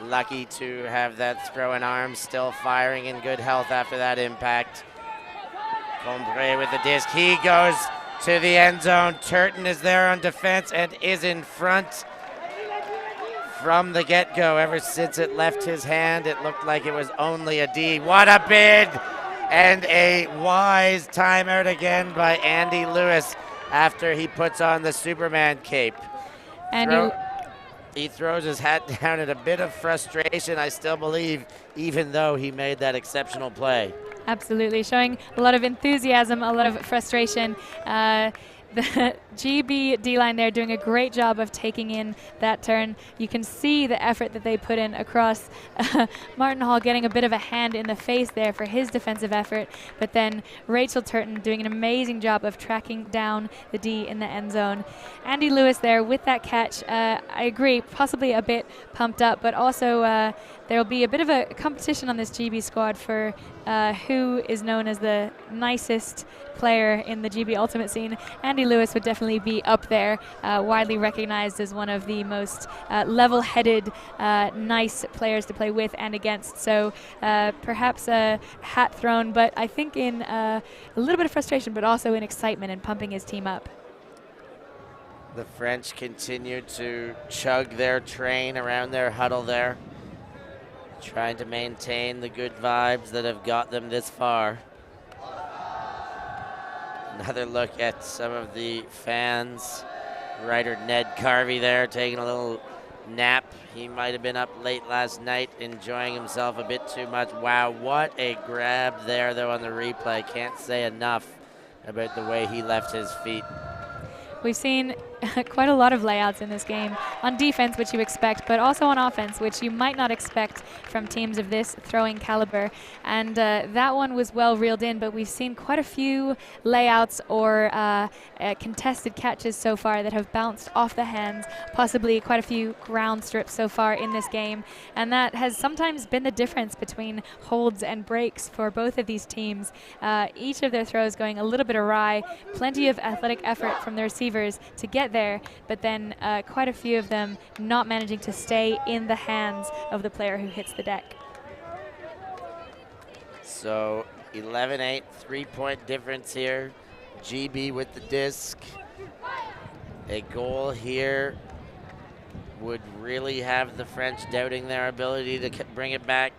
lucky to have that throwing arm, still firing in good health after that impact. Cambrai with the disc. He goes to the end zone. Turton is there on defense and is in front from the get-go. Ever since it left his hand, it looked like it was only a D. What a bid! And a wise timeout again by Andy Lewis after he puts on the Superman cape. He throws his hat down in a bit of frustration, I still believe, even though he made that exceptional play. Absolutely, showing a lot of enthusiasm, a lot of frustration. The GB D-line there doing a great job of taking in that turn. You can see the effort that they put in across. Martin Hall getting a bit of a hand in the face there for his defensive effort, but then Rachel Turton doing an amazing job of tracking down the D in the end zone. Andy Lewis there with that catch. I agree, possibly a bit pumped up, but also there will be a bit of a competition on this GB squad for who is known as the nicest player in the GB Ultimate scene. Andy Lewis would definitely be up there, widely recognized as one of the most level-headed, nice players to play with and against. So perhaps a hat thrown, but I think in a little bit of frustration, but also in excitement and pumping his team up. The French continue to chug their train around their huddle there, trying to maintain the good vibes that have got them this far. Another look at some of the fans. Writer Ned Carvey there taking a little nap. He might have been up late last night, enjoying himself a bit too much. Wow, what a grab there, though, on the replay. Can't say enough about the way he left his feet. We've seen quite a lot of layouts in this game. On defense, which you expect, but also on offense, which you might not expect from teams of this throwing caliber. And that one was well reeled in, but we've seen quite a few layouts or contested catches so far that have bounced off the hands, possibly quite a few ground strips so far in this game. And that has sometimes been the difference between holds and breaks for both of these teams. Each of their throws going a little bit awry, plenty of athletic effort from the receivers to get there, but then quite a few of them not managing to stay in the hands of the player who hits the deck. So 11-8, 3-point difference here. GB with the disc. A goal here would really have the French doubting their ability to bring it back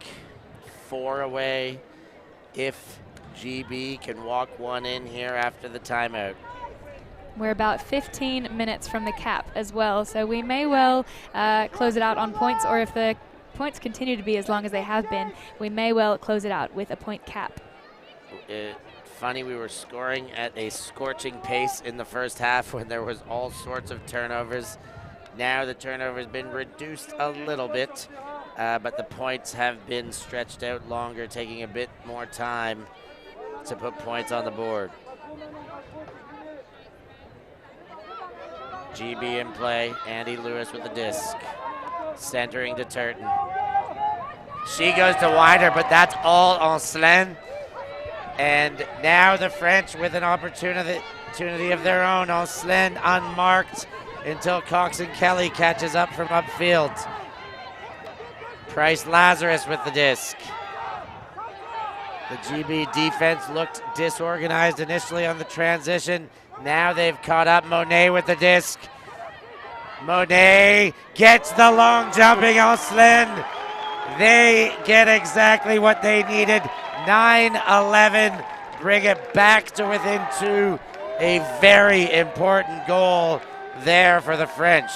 4 away if GB can walk one in here after the timeout. We're about 15 minutes from the cap as well, so we may well close it out on points, or if the points continue to be as long as they have been, we may well close it out with a point cap. Funny, we were scoring at a scorching pace in the first half when there was all sorts of turnovers. Now the turnover has been reduced a little bit, but the points have been stretched out longer, taking a bit more time to put points on the board. GB in play, Andy Lewis with the disc. Centering to Turton. She goes to wider, but that's all Ancelin. And now the French with an opportunity of their own. Ancelin unmarked until Cox and Kelly catches up from upfield. Price Lazarus with the disc. The GB defense looked disorganized initially on the transition. Now they've caught up. Monet with the disc. Monet gets the long jumping Ancelin. They get exactly what they needed. 9-11. Bring it back to within 2. A very important goal there for the French.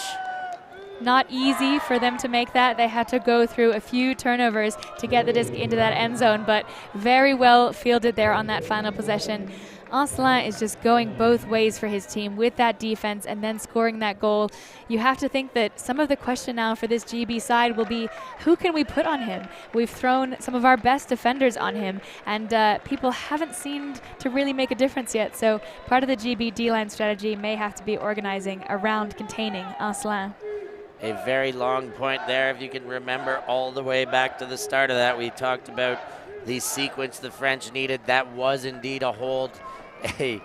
Not easy for them to make that. They had to go through a few turnovers to get the disc into that end zone, but very well fielded there on that final possession. Ancelin is just going both ways for his team with that defense and then scoring that goal. You have to think that some of the question now for this GB side will be, who can we put on him? We've thrown some of our best defenders on him, and people haven't seemed to really make a difference yet. So part of the GB D-line strategy may have to be organizing around containing Ancelin. A very long point there. If you can remember all the way back to the start of that, we talked about the sequence the French needed. That was indeed a hold. A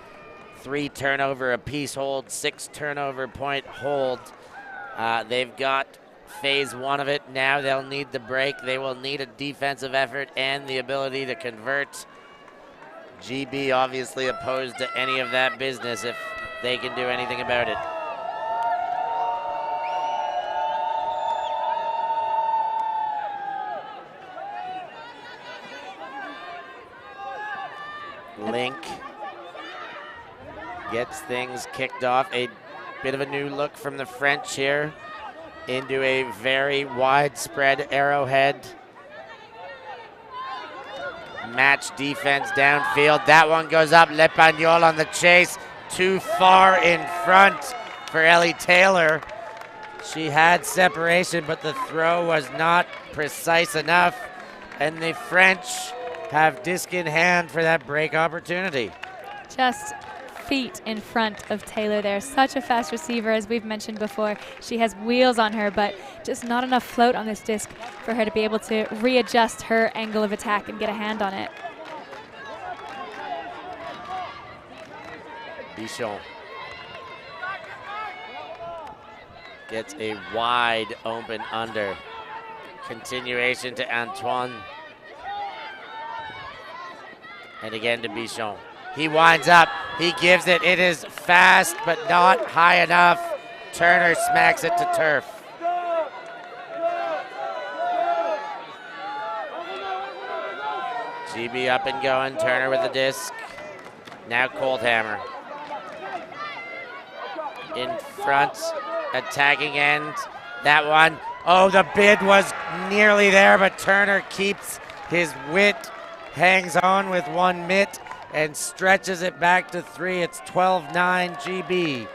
3 turnover apiece hold, 6 turnover point hold. They've got phase 1 of it. Now they'll need the break. They will need a defensive effort and the ability to convert. GB obviously opposed to any of that business if they can do anything about it. Link gets things kicked off. A bit of a new look from the French here into a very widespread arrowhead. Match defense downfield. That one goes up. Lepagnol on the chase. Too far in front for Ellie Taylor. She had separation, but the throw was not precise enough. And the French have disc in hand for that break opportunity. Just feet in front of Taylor there. Such a fast receiver, as we've mentioned before. She has wheels on her, but just not enough float on this disc for her to be able to readjust her angle of attack and get a hand on it. Bichon gets a wide open under. Continuation to Antoine. And again to Bichon. He winds up. He gives it. It is fast, but not high enough. Turner smacks it to turf. GB up and going. Turner with the disc. Now Coldhammer. In front, attacking end. That one, oh, the bid was nearly there, but Turner keeps his wit, hangs on with one mitt, and stretches it back to 3. It's 12-9 GB.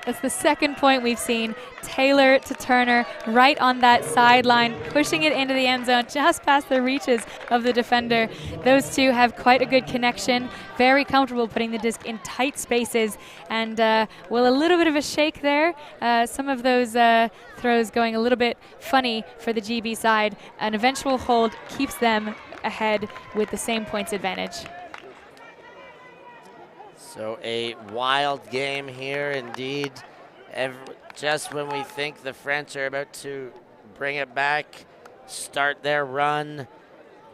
That's the second point we've seen. Taylor to Turner right on that sideline, pushing it into the end zone just past the reaches of the defender. Those two have quite a good connection, very comfortable putting the disc in tight spaces, and well, a little bit of a shake there. Some of those throws going a little bit funny for the GB side. An eventual hold keeps them ahead with the same points advantage. So a wild game here indeed. Just when we think the French are about to bring it back, start their run,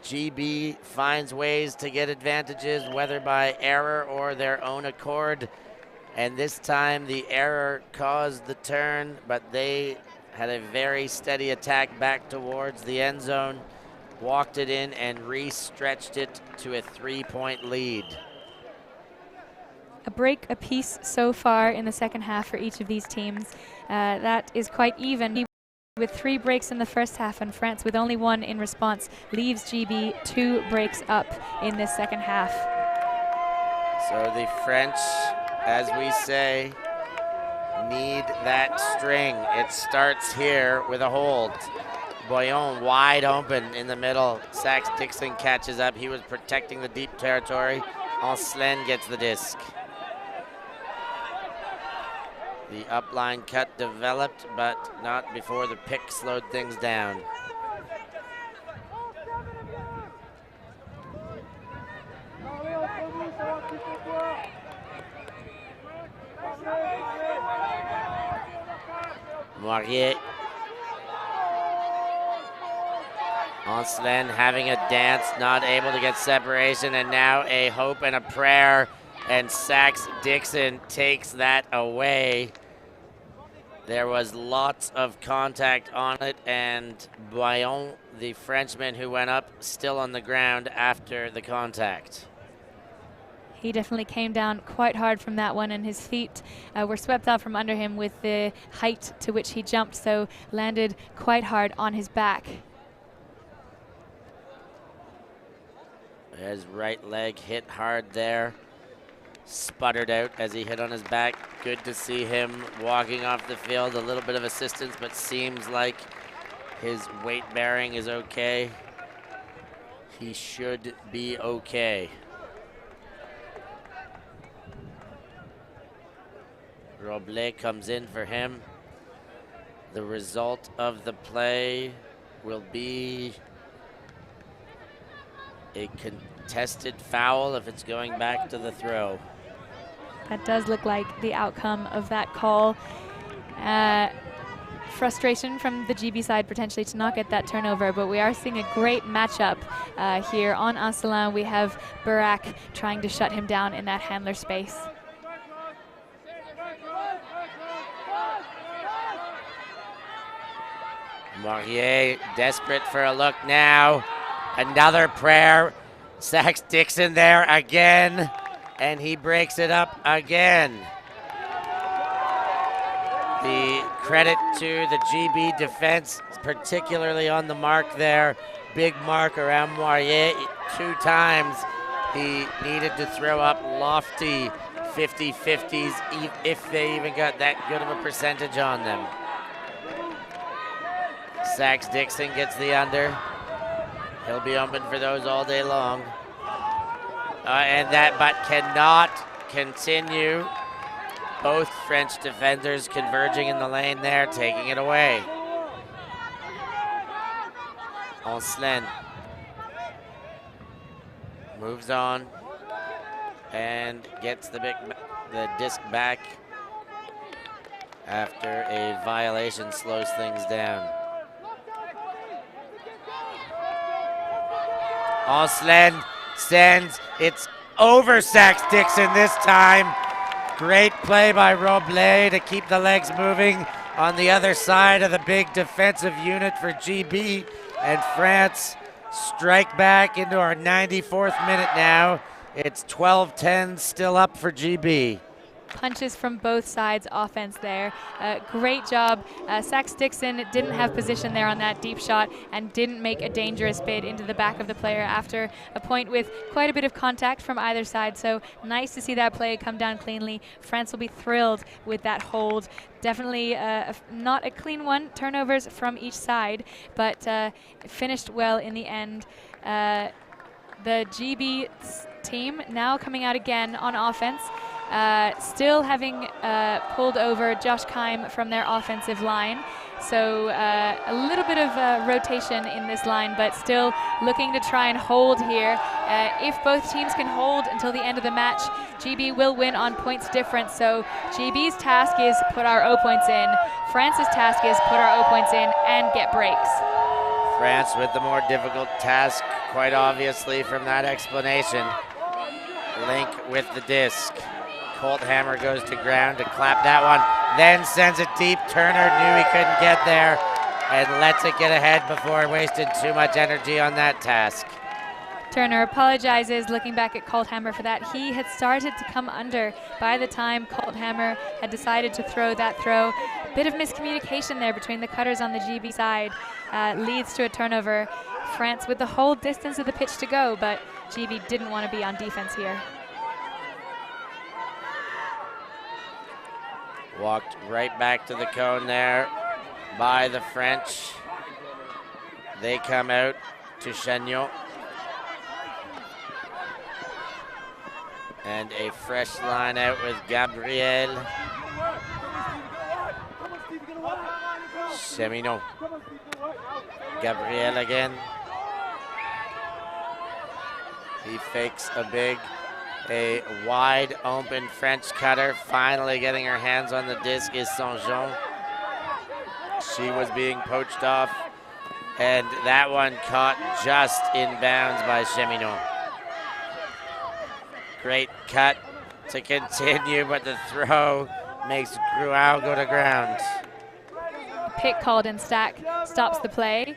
GB finds ways to get advantages, whether by error or their own accord. And this time the error caused the turn, but they had a very steady attack back towards the end zone, walked it in and re-stretched it to a 3-point lead. A break apiece so far in the second half for each of these teams. That is quite even. With 3 breaks in the first half, and France with only 1 in response leaves GB 2 breaks up in this second half. So the French, as we say, need that string. It starts here with a hold. Boyon wide open in the middle. Saxe-Dixon catches up. He was protecting the deep territory. Ancelin gets the disc. The upline cut developed, but not before the pick slowed things down. Moirier. Ancelin having a dance, not able to get separation, and now a hope and a prayer. And Saxe-Dixon takes that away. There was lots of contact on it, and Boyon, the Frenchman who went up, still on the ground after the contact. He definitely came down quite hard from that one, and his feet were swept out from under him with the height to which he jumped, so landed quite hard on his back. His right leg hit hard there. Sputtered out as he hit on his back. Good to see him walking off the field. A little bit of assistance, but seems like his weight bearing is okay. He should be okay. Roblet comes in for him. The result of the play will be a contested foul if it's going back to the throw. That does look like the outcome of that call. Frustration from the GB side potentially to not get that turnover, but we are seeing a great matchup here on Ancelin. We have Barak trying to shut him down in that handler space. Moirier desperate for a look now. Another prayer. Saxe-Dixon there again, and he breaks it up again. The credit to the GB defense, particularly on the mark there. Big mark around Moirier 2 times. He needed to throw up lofty 50-50s if they even got that good of a percentage on them. Saxe-Dixon gets the under. He'll be open for those all day long. And that but cannot continue. Both French defenders converging in the lane there, taking it away. Ancelin moves on and gets the disc back after a violation slows things down. Ancelin sends, it's over Saxe-Dixon this time. Great play by Roblet to keep the legs moving on the other side of the big defensive unit for GB. And France strike back into our 94th minute now. It's 12-10 still up for GB. punches from both sides offense there. Great job. Sax Dixon didn't have position there on that deep shot and didn't make a dangerous bid into the back of the player after a point with quite a bit of contact from either side. So nice to see that play come down cleanly. France will be thrilled with that hold. Definitely not a clean one. Turnovers from each side, but finished well in the end. The GB team now coming out again on offense, still having pulled over Josh Keim from their offensive line. So a little bit of rotation in this line, but still looking to try and hold here. If both teams can hold until the end of the match, GB will win on points difference. So GB's task is put our O points in. France's task is put our O points in and get breaks. France with the more difficult task, quite obviously from that explanation. Link with the disc. Colt Hammer goes to ground to clap that one, then sends it deep. Turner knew he couldn't get there and lets it get ahead before wasting too much energy on that task. Turner apologizes, looking back at Colt Hammer for that. He had started to come under by the time Colt Hammer had decided to throw that throw. Bit of miscommunication there between the cutters on the GB side leads to a turnover. France with the whole distance of the pitch to go, but GB didn't want to be on defense here. Walked right back to the cone there by the French. They come out to Chagnot. And a fresh line out with Gabriel. Cheminot. Gabriel again. He fakes a wide open French cutter. Finally getting her hands on the disc is Saint-Jean. She was being poached off, and that one caught just in bounds by Cheminot. Great cut to continue, but the throw makes Gruau go to ground. Pick called and Stack stops the play,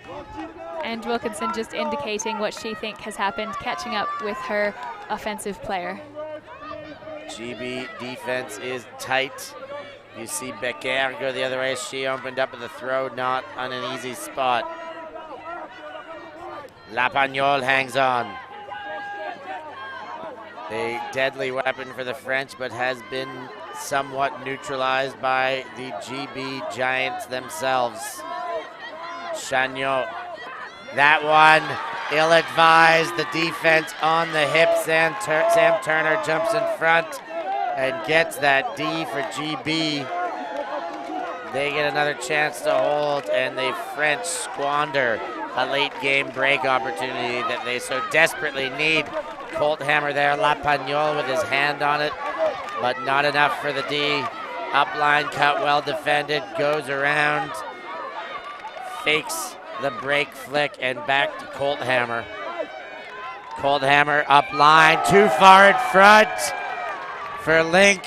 and Wilkinson just indicating what she thinks has happened, catching up with her offensive player. GB defense is tight. You see Becker go the other way. She opened up with the throw, not on an easy spot. Lapagnol hangs on. A deadly weapon for the French, but has been somewhat neutralized by the GB Giants themselves. Chagnot, that one ill-advised. The defense on the hip. Sam Turner jumps in front and gets that D for GB. They get another chance to hold, and the French squander a late game break opportunity that they so desperately need. Colt Hammer there, Lapagnol with his hand on it, but not enough for the D. Upline cut, well defended, goes around, fakes the break flick, and back to Colt Hammer. Colt Hammer up line, too far in front for Link,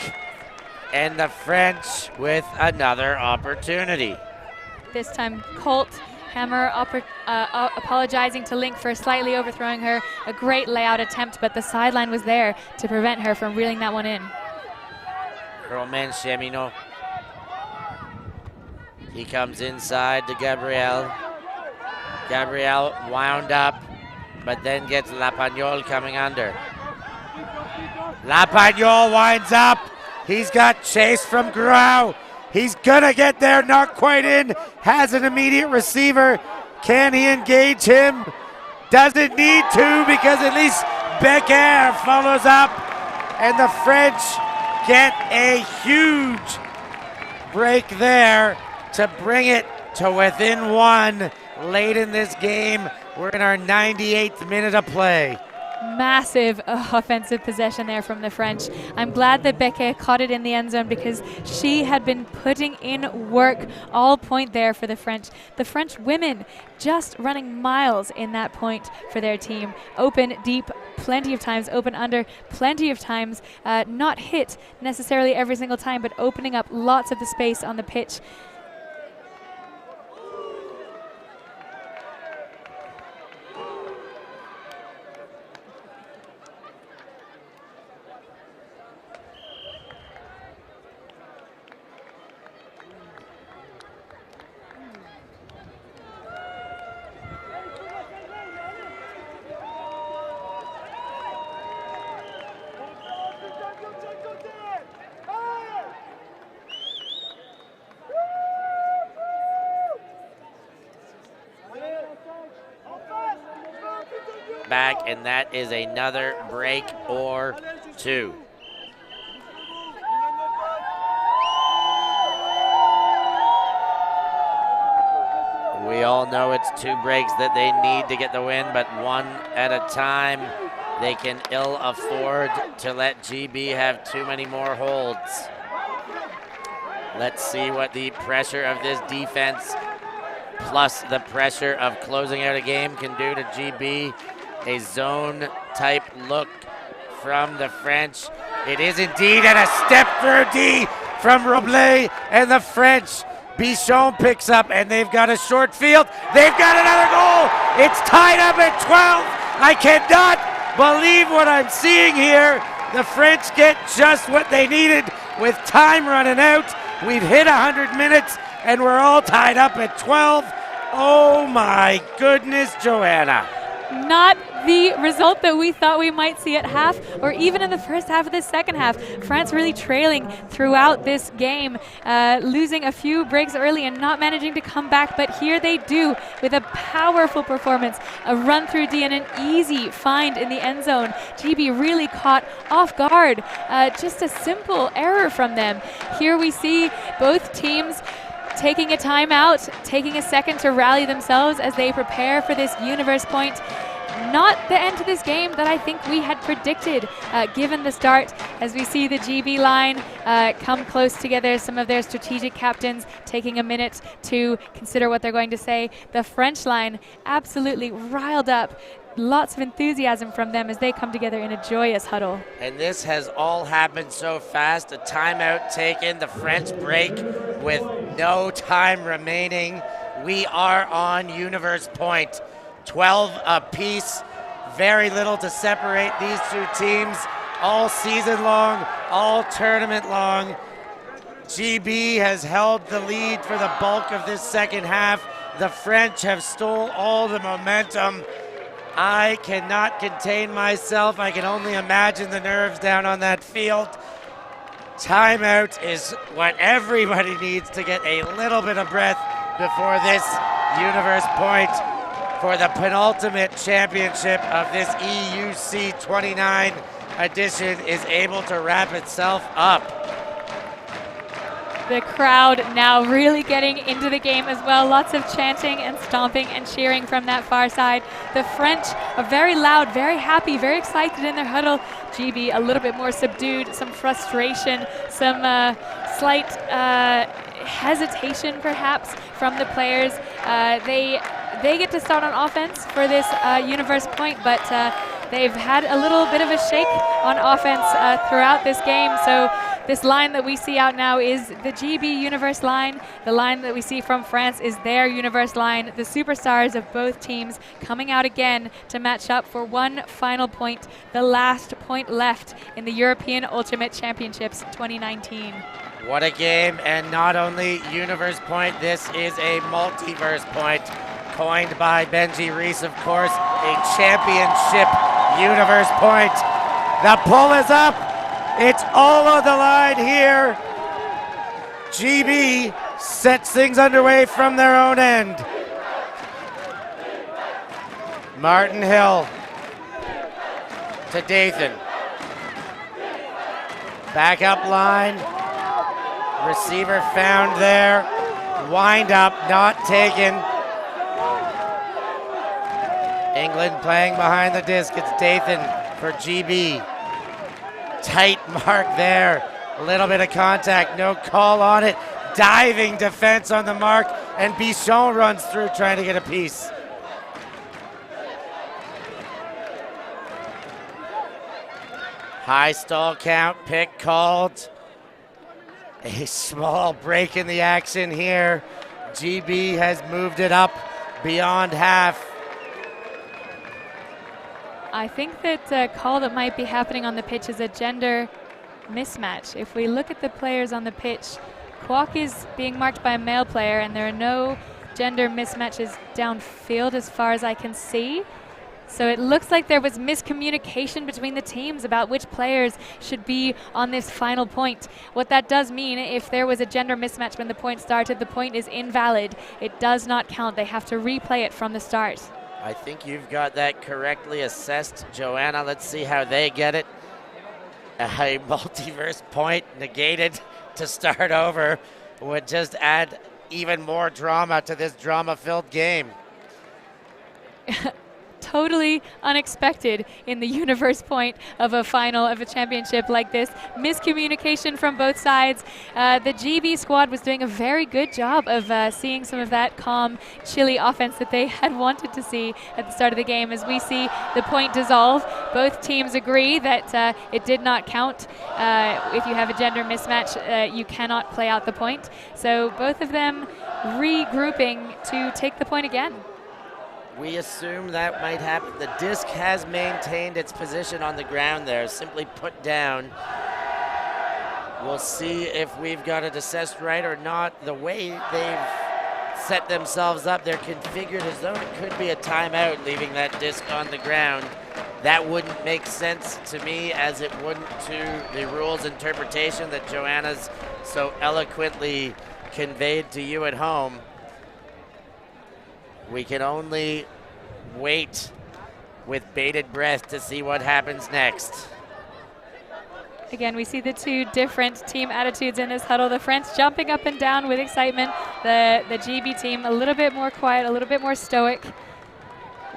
and the French with another opportunity. This time Colt Hammer apologizing to Link for slightly overthrowing her. A great layout attempt, but the sideline was there to prevent her from reeling that one in. Romain Cheminot. He comes inside to Gabriel. Gabriel wound up, but then gets Lapagnol coming under. Lapagnol winds up. He's got chase from Gruau. He's gonna get there, not quite in. Has an immediate receiver. Can he engage him? Doesn't need to, because at least Becker follows up, and the French get a huge break there to bring it to within one late in this game. We're in our 98th minute of play. Massive offensive possession there from the French. I'm glad that Becker caught it in the end zone, because she had been putting in work all point there for the French. The French women just running miles in that point for their team. Open deep plenty of times, open under plenty of times, not hit necessarily every single time, but opening up lots of the space on the pitch. back, and that is another break or two. We all know it's 2 breaks that they need to get the win, but one at a time. They can ill afford to let GB have too many more holds. Let's see what the pressure of this defense plus the pressure of closing out a game can do to GB. A zone type look from the French. It is indeed, and a step through D from Robles, and the French. Bichon picks up, and they've got a short field. They've got another goal. It's tied up at 12. I cannot believe what I'm seeing here. The French get just what they needed with time running out. We've hit 100 minutes, and we're all tied up at 12. Oh my goodness, Joanna. Not the result that we thought we might see at half, or even in the first half of the second half. France really trailing throughout this game, losing a few breaks early and not managing to come back, but here they do with a powerful performance, a run through D and an easy find in the end zone. GB really caught off guard, just a simple error from them. Here we see both teams taking a timeout, taking a second to rally themselves as they prepare for this universe point. Not the end to this game that I think we had predicted, given the start, as we see the GB line come close together, some of their strategic captains taking a minute to consider what they're going to say. The French line absolutely riled up. Lots of enthusiasm from them as they come together in a joyous huddle. And this has all happened so fast. A timeout taken, the French break with no time remaining. We are on universe point. 12 apiece. Very little to separate these two teams all season long, all tournament long. GB has held the lead for the bulk of this second half. The French have stole all the momentum. I cannot contain myself. I can only imagine the nerves down on that field. Timeout is what everybody needs to get a little bit of breath before this universe point for the penultimate championship of this EUC 29 edition is able to wrap itself up. The crowd now really getting into the game as well. Lots of chanting and stomping and cheering from that far side. The French are very loud, very happy, very excited in their huddle. GB a little bit more subdued, some frustration, some slight hesitation perhaps from the players. They get to start on offense for this universe point, but they've had a little bit of a shake on offense throughout this game. So this line that we see out now is the GB universe line. The line that we see from France is their universe line. The superstars of both teams coming out again to match up for one final point, the last point left in the European Ultimate Championships 2019. What a game, and not only universe point, this is a multiverse point, coined by Benji Reese, of course, a championship universe point. The pull is up. It's all on the line here. GB sets things underway from their own end. Martin Hill to Dathan. Back up line. Receiver found there. Wind up, not taken. England playing behind the disc. It's Dathan for GB. Tight mark there. A little bit of contact, no call on it. Diving defense on the mark, and Bichon runs through trying to get a piece. High stall count, pick called. A small break in the action here. GB has moved it up beyond half. I think that a call that might be happening on the pitch is a gender mismatch. If we look at the players on the pitch, Kwok is being marked by a male player, and there are no gender mismatches downfield as far as I can see. So it looks like there was miscommunication between the teams about which players should be on this final point. What that does mean, if there was a gender mismatch when the point started, the point is invalid. It does not count. They have to replay it from the start. I think you've got that correctly assessed, Joanna. Let's see how they get it. A multiverse point negated to start over would just add even more drama to this drama-filled game. Totally unexpected in the universe point of a final of a championship like this. Miscommunication from both sides. The GB squad was doing a very good job of seeing some of that calm, chilly offense that they had wanted to see at the start of the game. As we see the point dissolve, both teams agree that it did not count. If you have a gender mismatch, you cannot play out the point. So both of them regrouping to take the point again. We assume that might happen. The disc has maintained its position on the ground there, simply put down. We'll see if we've got it assessed right or not. The way they've set themselves up, they're configured as though it could be a timeout, leaving that disc on the ground. That wouldn't make sense to me, as it wouldn't to the rules interpretation that Joanna's so eloquently conveyed to you at home. We can only wait with bated breath to see what happens next. Again, we see the two different team attitudes in this huddle. The French jumping up and down with excitement. The GB team a little bit more quiet, a little bit more stoic.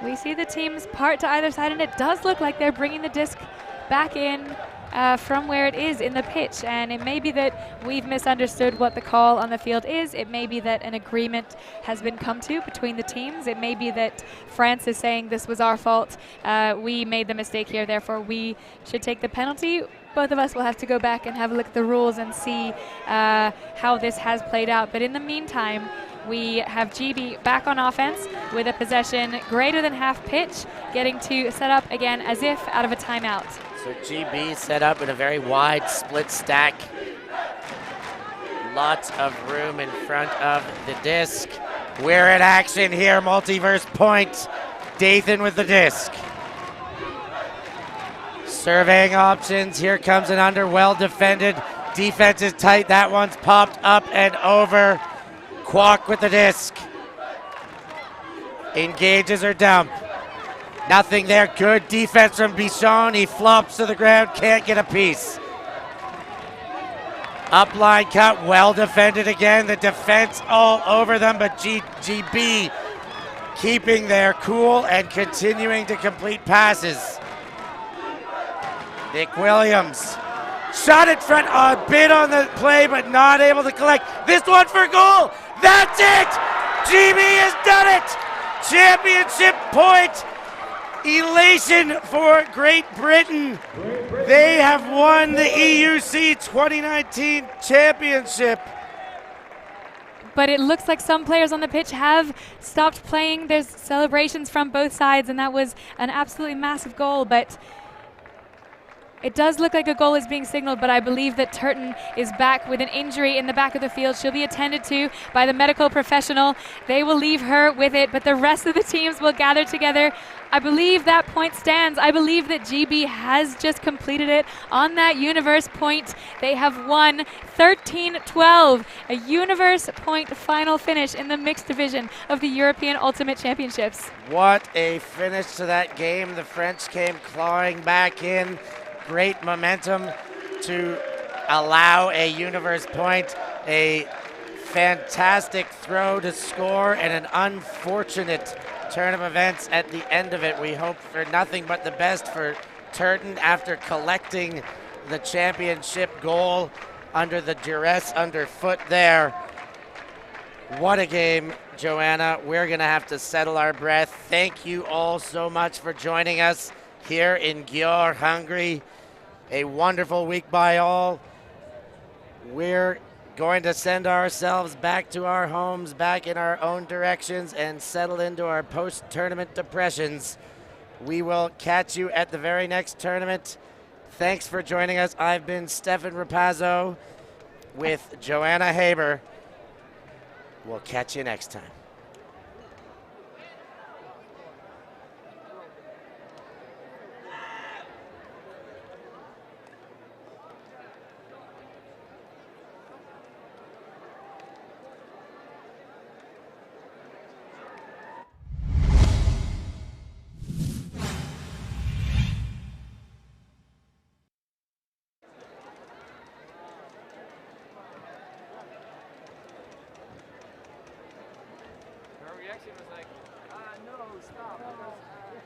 We see the teams part to either side, and it does look like they're bringing the disc back in from where it is in the pitch. And it may be that we've misunderstood what the call on the field is. It may be that an agreement has been come to between the teams. It may be that France is saying this was our fault. We made the mistake here, therefore we should take the penalty. Both of us will have to go back and have a look at the rules and see how this has played out. But in the meantime, we have GB back on offense with a possession greater than half pitch, getting to set up again as if out of a timeout. So GB set up in a very wide split stack. Lots of room in front of the disc. We're in action here, multiverse point. Dathan with the disc. Surveying options, here comes an under, well defended. Defense is tight, that one's popped up and over. Kwok with the disc. Engages or dump. Nothing there, good defense from Bichon. He flops to the ground, can't get a piece. Upline cut, well defended again. The defense all over them, but GB keeping their cool and continuing to complete passes. Nick Williams, shot in front, a bit on the play, but not able to collect. This one for goal, that's it! GB has done it! Championship point! Elation for Great Britain. They have won the EUC 2019 championship. But it looks like some players on the pitch have stopped playing. There's celebrations from both sides, and that was an absolutely massive goal. But it does look like a goal is being signaled, but I believe that Turton is back with an injury in the back of the field. She'll be attended to by the medical professional. They will leave her with it, but the rest of the teams will gather together. I believe that point stands. I believe that GB has just completed it on that universe point. They have won 13-12, a universe point final finish in the mixed division of the European Ultimate Championships. What a finish to that game. The French came clawing back in. Great momentum to allow a universe point, a fantastic throw to score, and an unfortunate turn of events at the end of it. We hope for nothing but the best for Turton after collecting the championship goal under the duress underfoot there. What a game, Joanna. We're going to have to settle our breath. Thank you all so much for joining us here in Győr, Hungary. A wonderful week by all. We're going to send ourselves back to our homes, back in our own directions, and settle into our post-tournament depressions. We will catch you at the very next tournament. Thanks for joining us. I've been Stefan Rapazzo with Joanna Haber. We'll catch you next time. reaction was like, no, stop. Because,